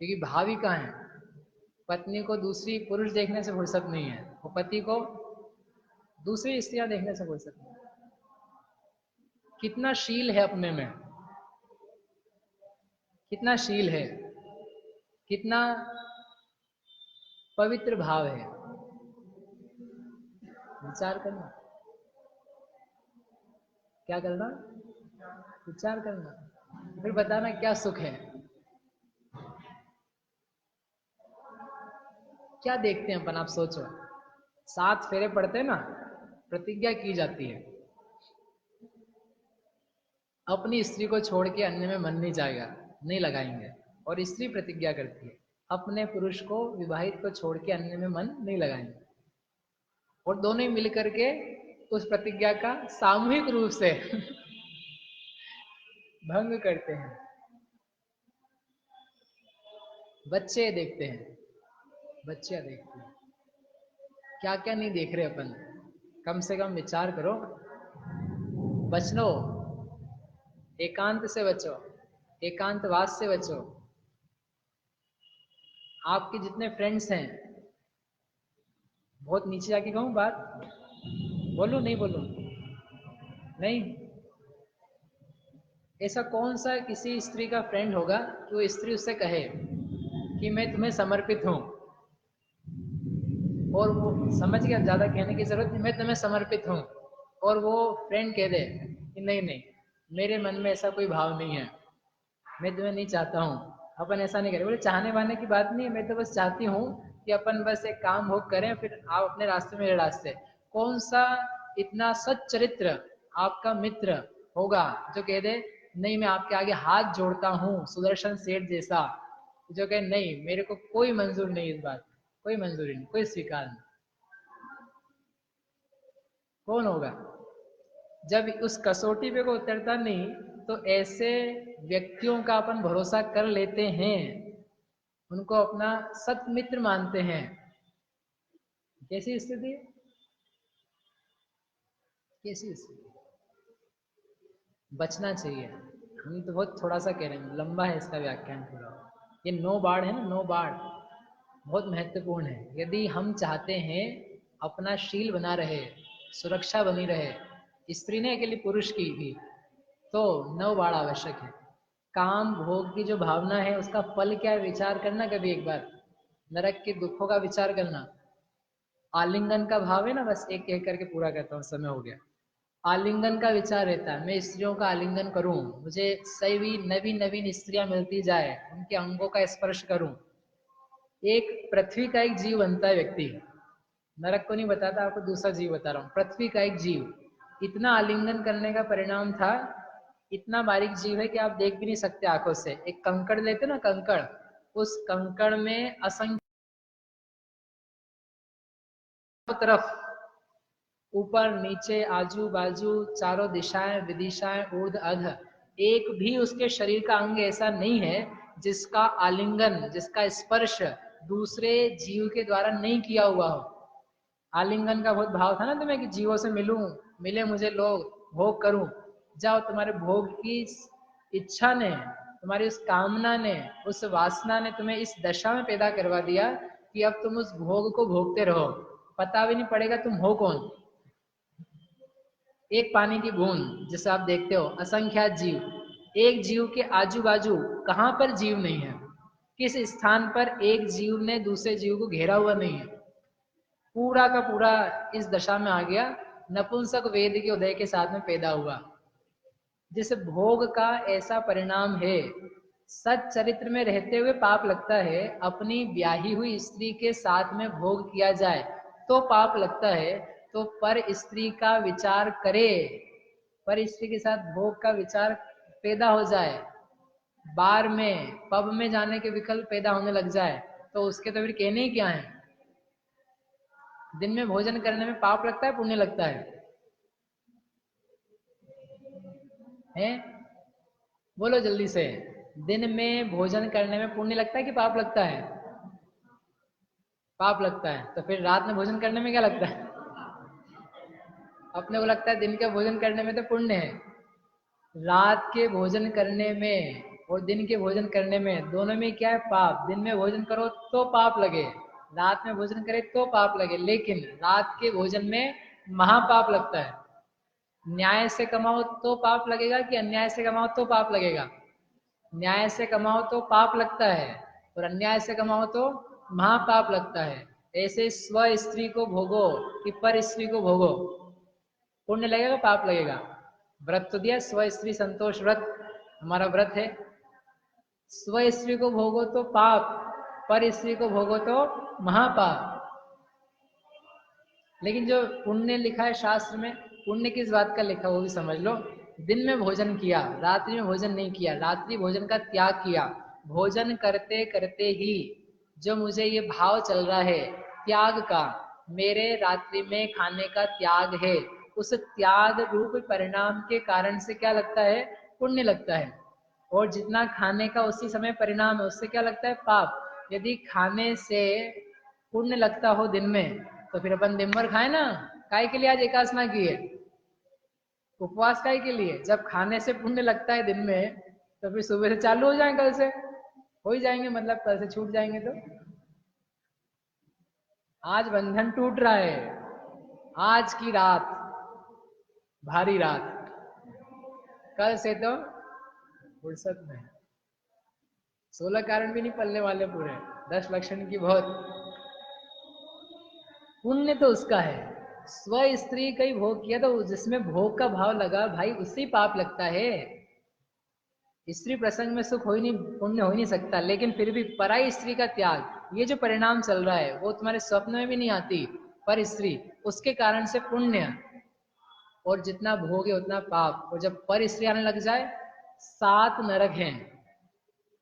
क्योंकि भाव ही कहाँ है? पत्नी को दूसरी पुरुष देखने से फुर्सत नहीं है, वो पति को दूसरी स्त्रियां देखने से फुर्सत नहीं है। कितना शील है अपने में, कितना शील है, कितना पवित्र भाव है। विचार करना, क्या करना? विचार करना, फिर बताना क्या सुख है। क्या देखते हैं अपन, आप सोचो। 7 फेरे पड़ते हैं ना, प्रतिज्ञा की जाती है अपनी स्त्री को छोड़ के अन्य में मन नहीं जाएगा, नहीं लगाएंगे। और स्त्री प्रतिज्ञा करती है अपने पुरुष को, विवाहित को छोड़ के अन्य में मन नहीं लगाएंगे। और दोनों ही मिलकर के उस प्रतिज्ञा का सामूहिक रूप से भंग करते हैं। बच्चे देखते हैं, बच्चे देखते हैं, क्या क्या नहीं देख रहे अपन। कम से कम विचार करो, बचनो, एकांत से बचो, एकांतवास से बचो। आपके जितने फ्रेंड्स हैं, बहुत नीचे जाके कहूँ बात, बोलूं नहीं बोलूं? नहीं, ऐसा कौन सा किसी स्त्री का फ्रेंड होगा कि वो स्त्री उससे कहे कि मैं तुम्हें समर्पित हूं, और वो समझ गया, ज्यादा कहने की जरूरत नहीं, मैं तुम्हें समर्पित हूं, और वो फ्रेंड कह दे कि नहीं नहीं, मेरे मन में ऐसा कोई भाव नहीं है, मैं तुम्हें नहीं चाहता हूँ। अपन ऐसा नहीं करें। बोले चाहने वाने की बात नहीं है, मैं तो बस चाहती हूँ कि अपन बस एक काम भोग करें, फिर आप अपने रास्ते मेरे रास्ते। कौन सा इतना सच्चरित्र आपका मित्र होगा जो कह दे नहीं, मैं आपके आगे हाथ जोड़ता हूँ सुदर्शन सेठ जैसा, जो कहे नहीं मेरे को कोई मंजूर नहीं, इस बात कोई मंजूरी नहीं, कोई स्वीकार नहीं। कौन होगा? जब उस कसौटी पे को उतरता नहीं, तो ऐसे व्यक्तियों का अपन भरोसा कर लेते हैं, उनको अपना सतमित्र मानते हैं। कैसी स्थिति, कैसी स्थिति? बचना चाहिए। हम तो बहुत थोड़ा सा कह रहे हैं, लंबा है इसका व्याख्यान थोड़ा। ये 9 बाढ़ है ना, 9 बाढ़ बहुत महत्वपूर्ण है। यदि हम चाहते हैं अपना शील बना रहे, सुरक्षा बनी रहे, स्त्री ने अकेली पुरुष की भी, तो 9 बाढ़ आवश्यक है। काम भोग की जो भावना है उसका फल क्या है, विचार करना कभी एक बार। नरक के दुखों का विचार करना। आलिंगन का भाव है ना, बस एक कह करके पूरा करता हूँ, समय हो गया। आलिंगन का विचार रहता है, मैं स्त्रियों का आलिंगन करूं, मुझे सभी नवीन नवीन स्त्रियां मिलती जाए, उनके अंगों का स्पर्श करूं। एक पृथ्वी का एक जीव बनता है व्यक्ति, नरक को नहीं बताता, आपको दूसरा जीव बता रहा हूँ। पृथ्वी का एक जीव, इतना आलिंगन करने का परिणाम था, इतना बारीक जीव है कि आप देख भी नहीं सकते आंखों से। एक कंकड़ लेते ना, कंकड़, उस कंकड़ में असंख्य तरफ, ऊपर नीचे आजू बाजू चारों दिशाएं विदिशाएं ऊर्ध्व अध, एक भी उसके शरीर का अंग ऐसा नहीं है जिसका आलिंगन, जिसका स्पर्श दूसरे जीव के द्वारा नहीं किया हुआ हो। आलिंगन का बहुत भाव था ना तुम्हें कि जीवों से मिलूं, मिले मुझे लोग, भोग करूं। जाओ, तुम्हारे भोग की इच्छा ने, तुम्हारी उस कामना ने, उस वासना ने तुम्हें इस दशा में पैदा करवा दिया कि अब तुम उस भोग को भोगते रहो, पता भी नहीं पड़ेगा तुम हो कौन। एक पानी की बूंद जिसे आप देखते हो, असंख्यात जीव, एक जीव के आजू बाजू कहाँ पर जीव नहीं है, किस स्थान पर एक जीव ने दूसरे जीव को घेरा हुआ नहीं है। पूरा का पूरा इस दशा में आ गया, नपुंसक वेद के उदय के साथ में पैदा हुआ। जिस भोग का ऐसा परिणाम है, सच चरित्र में रहते हुए पाप लगता है, अपनी ब्याही हुई स्त्री के साथ में भोग किया जाए तो पाप लगता है, तो पर स्त्री का विचार करे, पर स्त्री के साथ भोग का विचार पैदा हो जाए, बार में पब में जाने के विकल्प पैदा होने लग जाए, तो उसके तो फिर कहने ही क्या है। दिन में भोजन करने में पाप लगता है पुण्य लगता है? बोलो जल्दी से। दिन में भोजन करने में पुण्य लगता है कि पाप लगता है? पाप लगता है। तो फिर रात में भोजन करने में क्या लगता है? अपने को लगता है दिन के भोजन करने में तो पुण्य है। रात के भोजन करने में और दिन के भोजन करने में दोनों में क्या है? पाप। दिन में भोजन करो तो पाप लगे, रात में भोजन करे तो पाप लगे, लेकिन रात के भोजन में महापाप लगता है। न्याय से कमाओ तो पाप लगेगा कि अन्याय से कमाओ तो पाप लगेगा? न्याय से कमाओ तो पाप लगता है और अन्याय से कमाओ तो महापाप लगता है। ऐसे स्व स्त्री को भोगो कि पर स्त्री को भोगो, पुण्य लगेगा पाप लगेगा? व्रत तो दिया, स्व स्त्री संतोष व्रत हमारा व्रत है। स्व स्त्री को भोगो तो पाप, पर स्त्री को भोगो तो महापाप। लेकिन जो पुण्य लिखा है शास्त्र में, पुण्य किस बात का लिखा वो भी समझ लो। दिन में भोजन किया, रात्रि में भोजन नहीं किया, रात्रि भोजन का त्याग किया, भोजन करते करते ही जो मुझे ये भाव चल रहा है त्याग का, मेरे रात्रि में खाने का त्याग है, उस त्याग रूप परिणाम के कारण से क्या लगता है? पुण्य लगता है। और जितना खाने का उसी समय परिणाम है उससे क्या लगता है? पाप। यदि खाने से पुण्य लगता हो दिन में तो फिर अपन दिन भर खाए ना। काय के लिए आज एकादशना की है? उपवास काय के लिए? जब खाने से पुण्य लगता है दिन में तो फिर सुबह से चालू हो जाए, कल से हो ही जाएंगे, मतलब कल से छूट जाएंगे। तो आज बंधन टूट रहा है, आज की रात भारी रात, कल से तो फुर्सत में। 16 कारण भी नहीं पलने वाले पूरे, 10 लक्षण की बहुत। पुण्य तो उसका है, स्व स्त्री का ही भोग किया तो जिसमें भोग का भाव लगा भाई उससे पाप लगता है। स्त्री प्रसंग में सुख हो ही नहीं, पुण्य हो ही नहीं सकता, लेकिन फिर भी पराई स्त्री का त्याग, ये जो परिणाम चल रहा है वो तुम्हारे स्वप्न में भी नहीं आती पर स्त्री, उसके कारण से पुण्य। और जितना भोग है उतना पाप। और जब पर स्त्री आने लग जाए, 7 नरक हैं,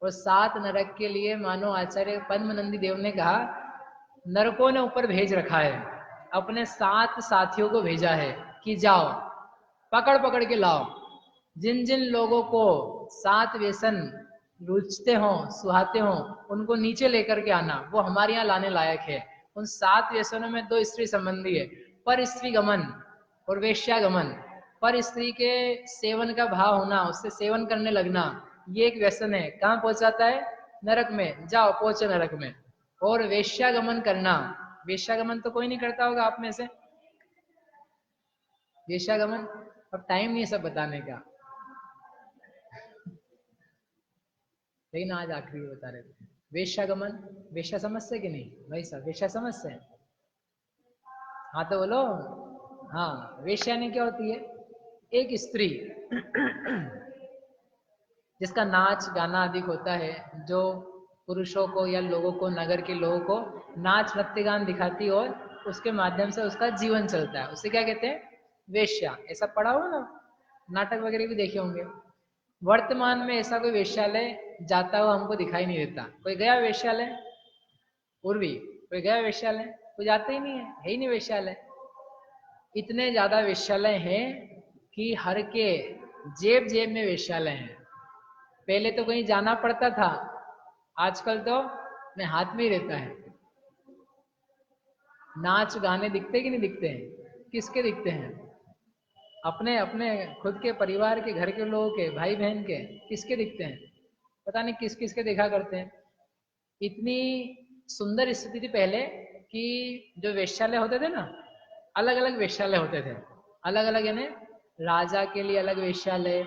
और 7 नरक के लिए मानो आचार्य पद्मनंदी देव ने कहा, नरकों ने ऊपर भेज रखा है, अपने 7 साथियों को भेजा है कि जाओ पकड़ पकड़ के लाओ, जिन जिन लोगों को 7 व्यसन रुचते हों सुहाते हों उनको नीचे लेकर के आना, वो हमारे यहाँ लाने लायक है। उन 7 व्यसनों में 2 स्त्री संबंधी है, पर स्त्री गमन और वेश्यागमन। पर स्त्री के सेवन का भाव होना, उससे सेवन करने लगना, ये एक व्यसन है। कहाँ पहुंचाता है? नरक में। जाओ पहुंचो नरक में। और वेश्यागमन करना, वेश्यागमन तो कोई नहीं करता होगा आप में से, वेश्यागमन। अब टाइम नहीं है सब बताने का, लेकिन आज आखिरी बता रहे थे। वेश्यागमन, वेश्या समझते कि नहीं भाई साहब? वेश्या समझते हैं? हाँ तो बोलो। हाँ, वेश्या ने क्या होती है? एक स्त्री जिसका नाच गाना अधिक होता है, जो पुरुषों को या लोगों को, नगर के लोगों को नाच नृत्य गान दिखाती और उसके माध्यम से उसका जीवन चलता है, उसे क्या कहते हैं? वेश्या। ऐसा पढ़ा हो ना, नाटक वगैरह भी देखे होंगे। वर्तमान में ऐसा कोई वेश्यालय जाता हुआ हमको दिखाई नहीं देता। कोई गया वेश्यालय? पूर्वी कोई गया वेश्यालय? कोई जाता ही नहीं है ही नहीं वेश्यालय। इतने ज्यादा वेश्यालय हैं कि हर के जेब जेब में वेश्यालय हैं। पहले तो कहीं जाना पड़ता था, आजकल तो अपने हाथ में ही रहता है। नाच गाने दिखते कि नहीं दिखते हैं? किसके दिखते हैं? अपने अपने खुद के परिवार के, घर के लोगों के, भाई बहन के। किसके दिखते हैं? पता नहीं किस किस के देखा करते हैं। इतनी सुंदर स्थिति थी पहले कि जो वेश्यालय होते थे ना, अलग अलग वेश्यालय होते थे। अलग अलग यानी राजा के लिए अलग वेश्यालय,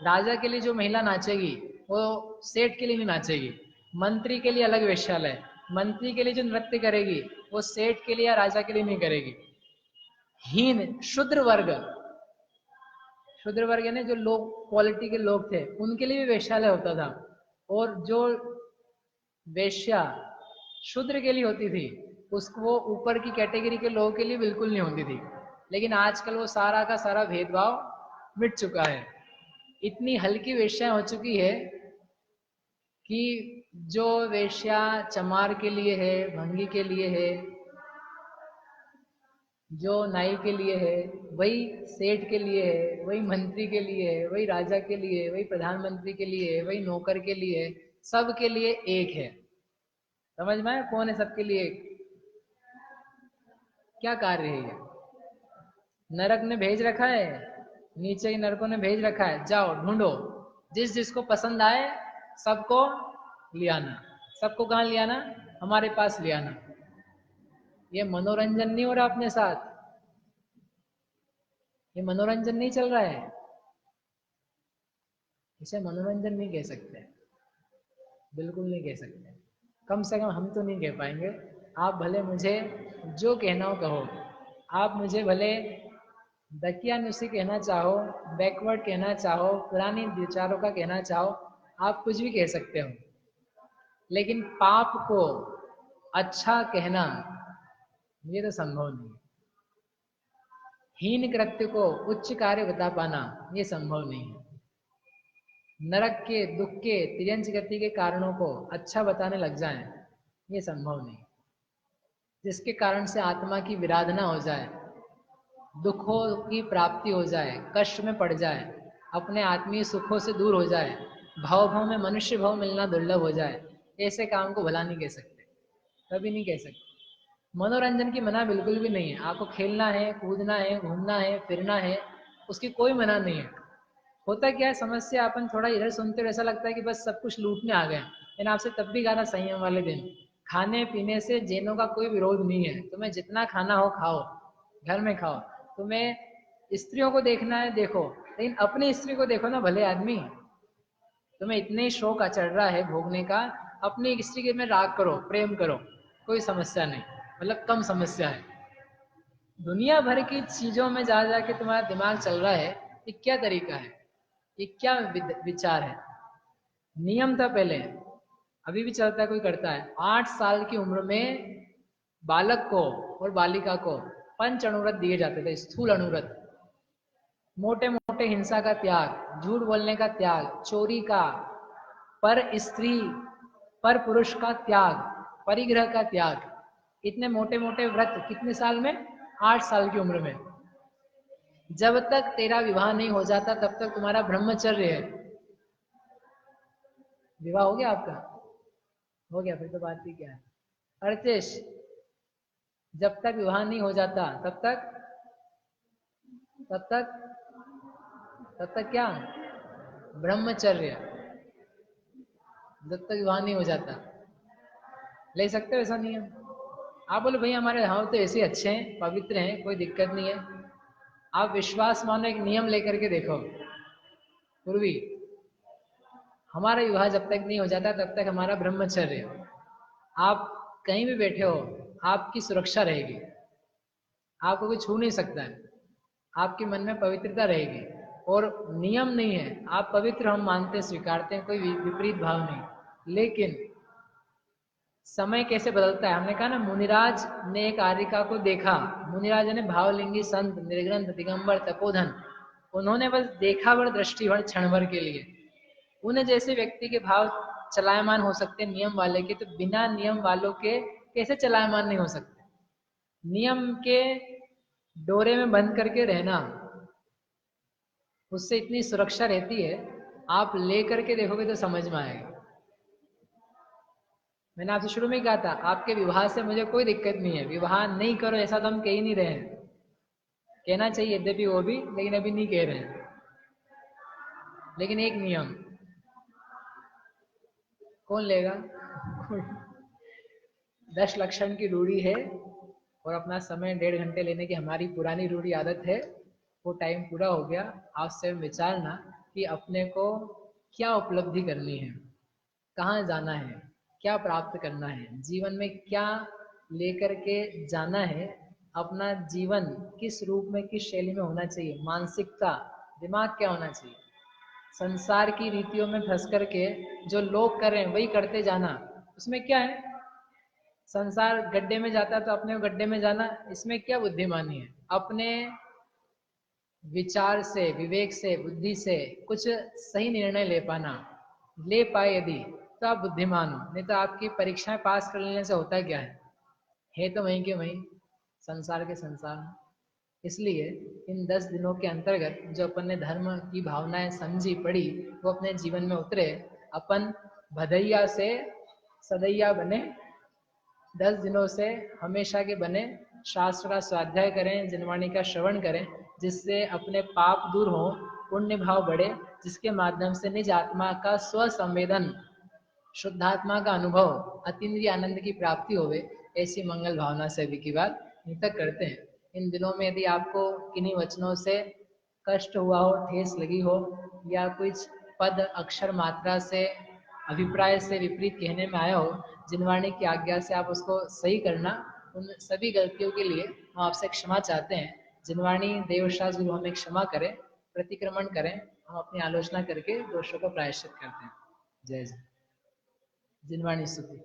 राजा के लिए जो महिला नाचेगी वो सेठ के लिए नहीं नाचेगी। मंत्री के लिए अलग वेश्यालय, मंत्री के लिए जो नृत्य करेगी वो सेठ के लिए या राजा के लिए नहीं करेगी। हीन शूद्र वर्ग, शूद्र वर्ग यानी जो लोग क्वालिटी के लोग थे उनके लिए भी वेश्यालय होता था। और जो वेश्या शूद्र के लिए होती थी उसको वो ऊपर की कैटेगरी के लोगों के लिए बिल्कुल नहीं होती थी। लेकिन आजकल वो सारा का सारा भेदभाव मिट चुका है। इतनी हल्की वेश्या हो चुकी है कि जो वेश्या चमार के लिए है, भंगी के लिए है, जो नाई के लिए है, वही सेठ के लिए है, वही मंत्री के लिए है, वही राजा के लिए है, वही प्रधानमंत्री के लिए है, वही नौकर के लिए है, सब के लिए एक है। समझ में आया कौन है सबके लिए एक? क्या कार्य है ये? नरक ने भेज रखा है, नीचे के नरकों ने भेज रखा है, जाओ ढूंढो, जिस जिसको पसंद आए सबको ले आना। सबको कहाँ ले आना? हमारे पास ले आना। ये मनोरंजन नहीं हो रहा अपने साथ, ये मनोरंजन नहीं चल रहा है, इसे मनोरंजन नहीं कह सकते, बिल्कुल नहीं कह सकते। कम से कम हम तो नहीं कह पाएंगे। आप भले मुझे जो कहना हो कहो, आप मुझे भले दकियानुसी कहना चाहो, बैकवर्ड कहना चाहो, पुरानी विचारों का कहना चाहो, आप कुछ भी कह सकते हो, लेकिन पाप को अच्छा कहना ये तो संभव नहीं है। हीन कृत्य को उच्च कार्य बता पाना ये संभव नहीं है। नरक के, दुख के, तिर्यंच गति के कारणों को अच्छा बताने लग जाएं ये संभव नहीं। जिसके कारण से आत्मा की विराधना हो जाए, दुखों की प्राप्ति हो जाए, कष्ट में पड़ जाए, अपने आत्मीय सुखों से दूर हो जाए, भाव में मनुष्य भाव मिलना दुर्लभ हो जाए, ऐसे काम को भला नहीं कह सकते, कभी नहीं कह सकते। मनोरंजन की मना बिल्कुल भी नहीं है। आपको खेलना है, कूदना है, घूमना है, फिरना है, उसकी कोई मना नहीं है। होता क्या है, समस्या अपन थोड़ा इधर सुनते ऐसा लगता है कि बस सब कुछ लूटने आ गए, लेकिन आपसे तब भी गाना संयम वाले दिन। खाने पीने से जैनों का कोई विरोध नहीं है, तुम्हें जितना खाना हो खाओ, घर में खाओ। तुम्हें स्त्रियों को देखना है देखो, लेकिन अपनी स्त्री को देखो ना भले आदमी। तुम्हें इतने शौक चढ़ रहा है भोगने का, अपनी स्त्री के में राग करो, प्रेम करो, कोई समस्या नहीं, मतलब कम समस्या है। दुनिया भर की चीजों में जा जाके तुम्हारा दिमाग चल रहा है, ये क्या तरीका है, ये क्या विचार है? नियम था पहले, अभी भी चलता है, कोई करता है। 8 साल की उम्र में बालक को और बालिका को पंच अनुरत दिए जाते थे, स्थूल अनुरत। मोटे मोटे हिंसा का त्याग, झूठ बोलने का त्याग, चोरी का, पर स्त्री पर पुरुष का त्याग, परिग्रह का त्याग। इतने मोटे मोटे व्रत कितने साल में? 8 साल की उम्र में। जब तक तेरा विवाह नहीं हो जाता तब तक तुम्हारा ब्रह्मचर्य है। विवाह हो गया आपका? हो गया, फिर तो बात ही क्या है। अर्चेश, जब तक विवाह नहीं हो जाता तब तक तब तक तब तक क्या? ब्रह्मचर्य। जब तक विवाह नहीं हो जाता ले सकते हो ऐसा नियम। आप बोलो भाई हमारे हम तो ऐसे अच्छे हैं, पवित्र हैं, कोई दिक्कत नहीं है। आप विश्वास मानो, एक नियम लेकर के देखो। पूर्वी, हमारा विवाह जब तक नहीं हो जाता तब तक हमारा ब्रह्मचर्य। आप कहीं भी बैठे हो, आपकी सुरक्षा रहेगी, आपको कोई छू नहीं सकता है, आपके मन में पवित्रता रहेगी। और नियम नहीं है, आप पवित्र हम मानते हैं, स्वीकारते हैं, कोई विपरीत भाव नहीं। लेकिन समय कैसे बदलता है, हमने कहा ना, मुनिराज ने एक आर्यिका को देखा। मुनिराज ने भावलिंगी संत, निर्ग्रंथ, दिगंबर, तपोधन, उन्होंने बस देखा भर, दृष्टि भर, क्षण भर के लिए। उन्हें जैसे व्यक्ति के भाव चलायमान हो सकते नियम वाले के, तो बिना नियम वालों के कैसे चलायमान नहीं हो सकते? नियम के डोरे में बंद करके रहना, उससे इतनी सुरक्षा रहती है, आप ले करके देखोगे तो समझ में आएगा। मैंने आपसे शुरू में ही कहा था, आपके विवाह से मुझे कोई दिक्कत नहीं है, विवाह नहीं करो ऐसा तो हम कह ही नहीं रहे हैं। कहना चाहिए यद्यपि वो भी, लेकिन अभी नहीं कह रहे हैं। लेकिन एक नियम, कौन लेगा? 10 लक्षण की रूढ़ी है, और अपना समय 1.5 घंटे लेने की हमारी पुरानी रूढ़ी आदत है, वो टाइम पूरा हो गया। आज से विचारना कि अपने को क्या उपलब्धि करनी है, कहाँ जाना है, क्या प्राप्त करना है, जीवन में क्या लेकर के जाना है, अपना जीवन किस रूप में, किस शैली में होना चाहिए, मानसिकता, दिमाग क्या होना चाहिए। संसार की रीतियों में फंस करके जो लोग कर रहे हैं वही करते जाना, उसमें क्या है? संसार गड्ढे में जाता है तो अपने को गड्ढे में जाना, इसमें क्या बुद्धिमानी है? अपने विचार से, विवेक से, बुद्धि से कुछ सही निर्णय ले पाना, ले पाए यदि तो आप बुद्धिमान हो, नहीं तो आपकी परीक्षाएं पास कर लेने से होता क्या है तो वहीं के वहीं संसार के संसार में। इसलिए इन 10 दिनों के अंतर्गत जो अपन ने धर्म की भावनाएं समझी पढ़ी वो अपने जीवन में उतरे, अपन भदैया से सदैया बने, 10 दिनों से हमेशा के बने, शास्त्र का स्वाध्याय करें, जिनवाणी का श्रवण करें, जिससे अपने पाप दूर हो, पुण्य भाव बढ़े, जिसके माध्यम से निज आत्मा का स्व संवेदन, शुद्धात्मा का अनुभव, अतीन्द्रिय आनंद की प्राप्ति होवे, ऐसी मंगल भावना से अभी की बात यहीं तक करते हैं। इन दिनों में यदि आपको किन्हीं वचनों से कष्ट हुआ हो, ठेस लगी हो, या कुछ पद अक्षर मात्रा से अभिप्राय से विपरीत कहने में आया हो, जिनवाणी की आज्ञा से आप उसको सही करना। उन सभी गलतियों के लिए हम आपसे क्षमा चाहते हैं। जिनवाणी देवशास गुरु हमें क्षमा करें, प्रतिक्रमण करें, हम अपनी आलोचना करके दोषों का प्रायश्चित करते हैं। जय जय। जिनवाणी स्तुति।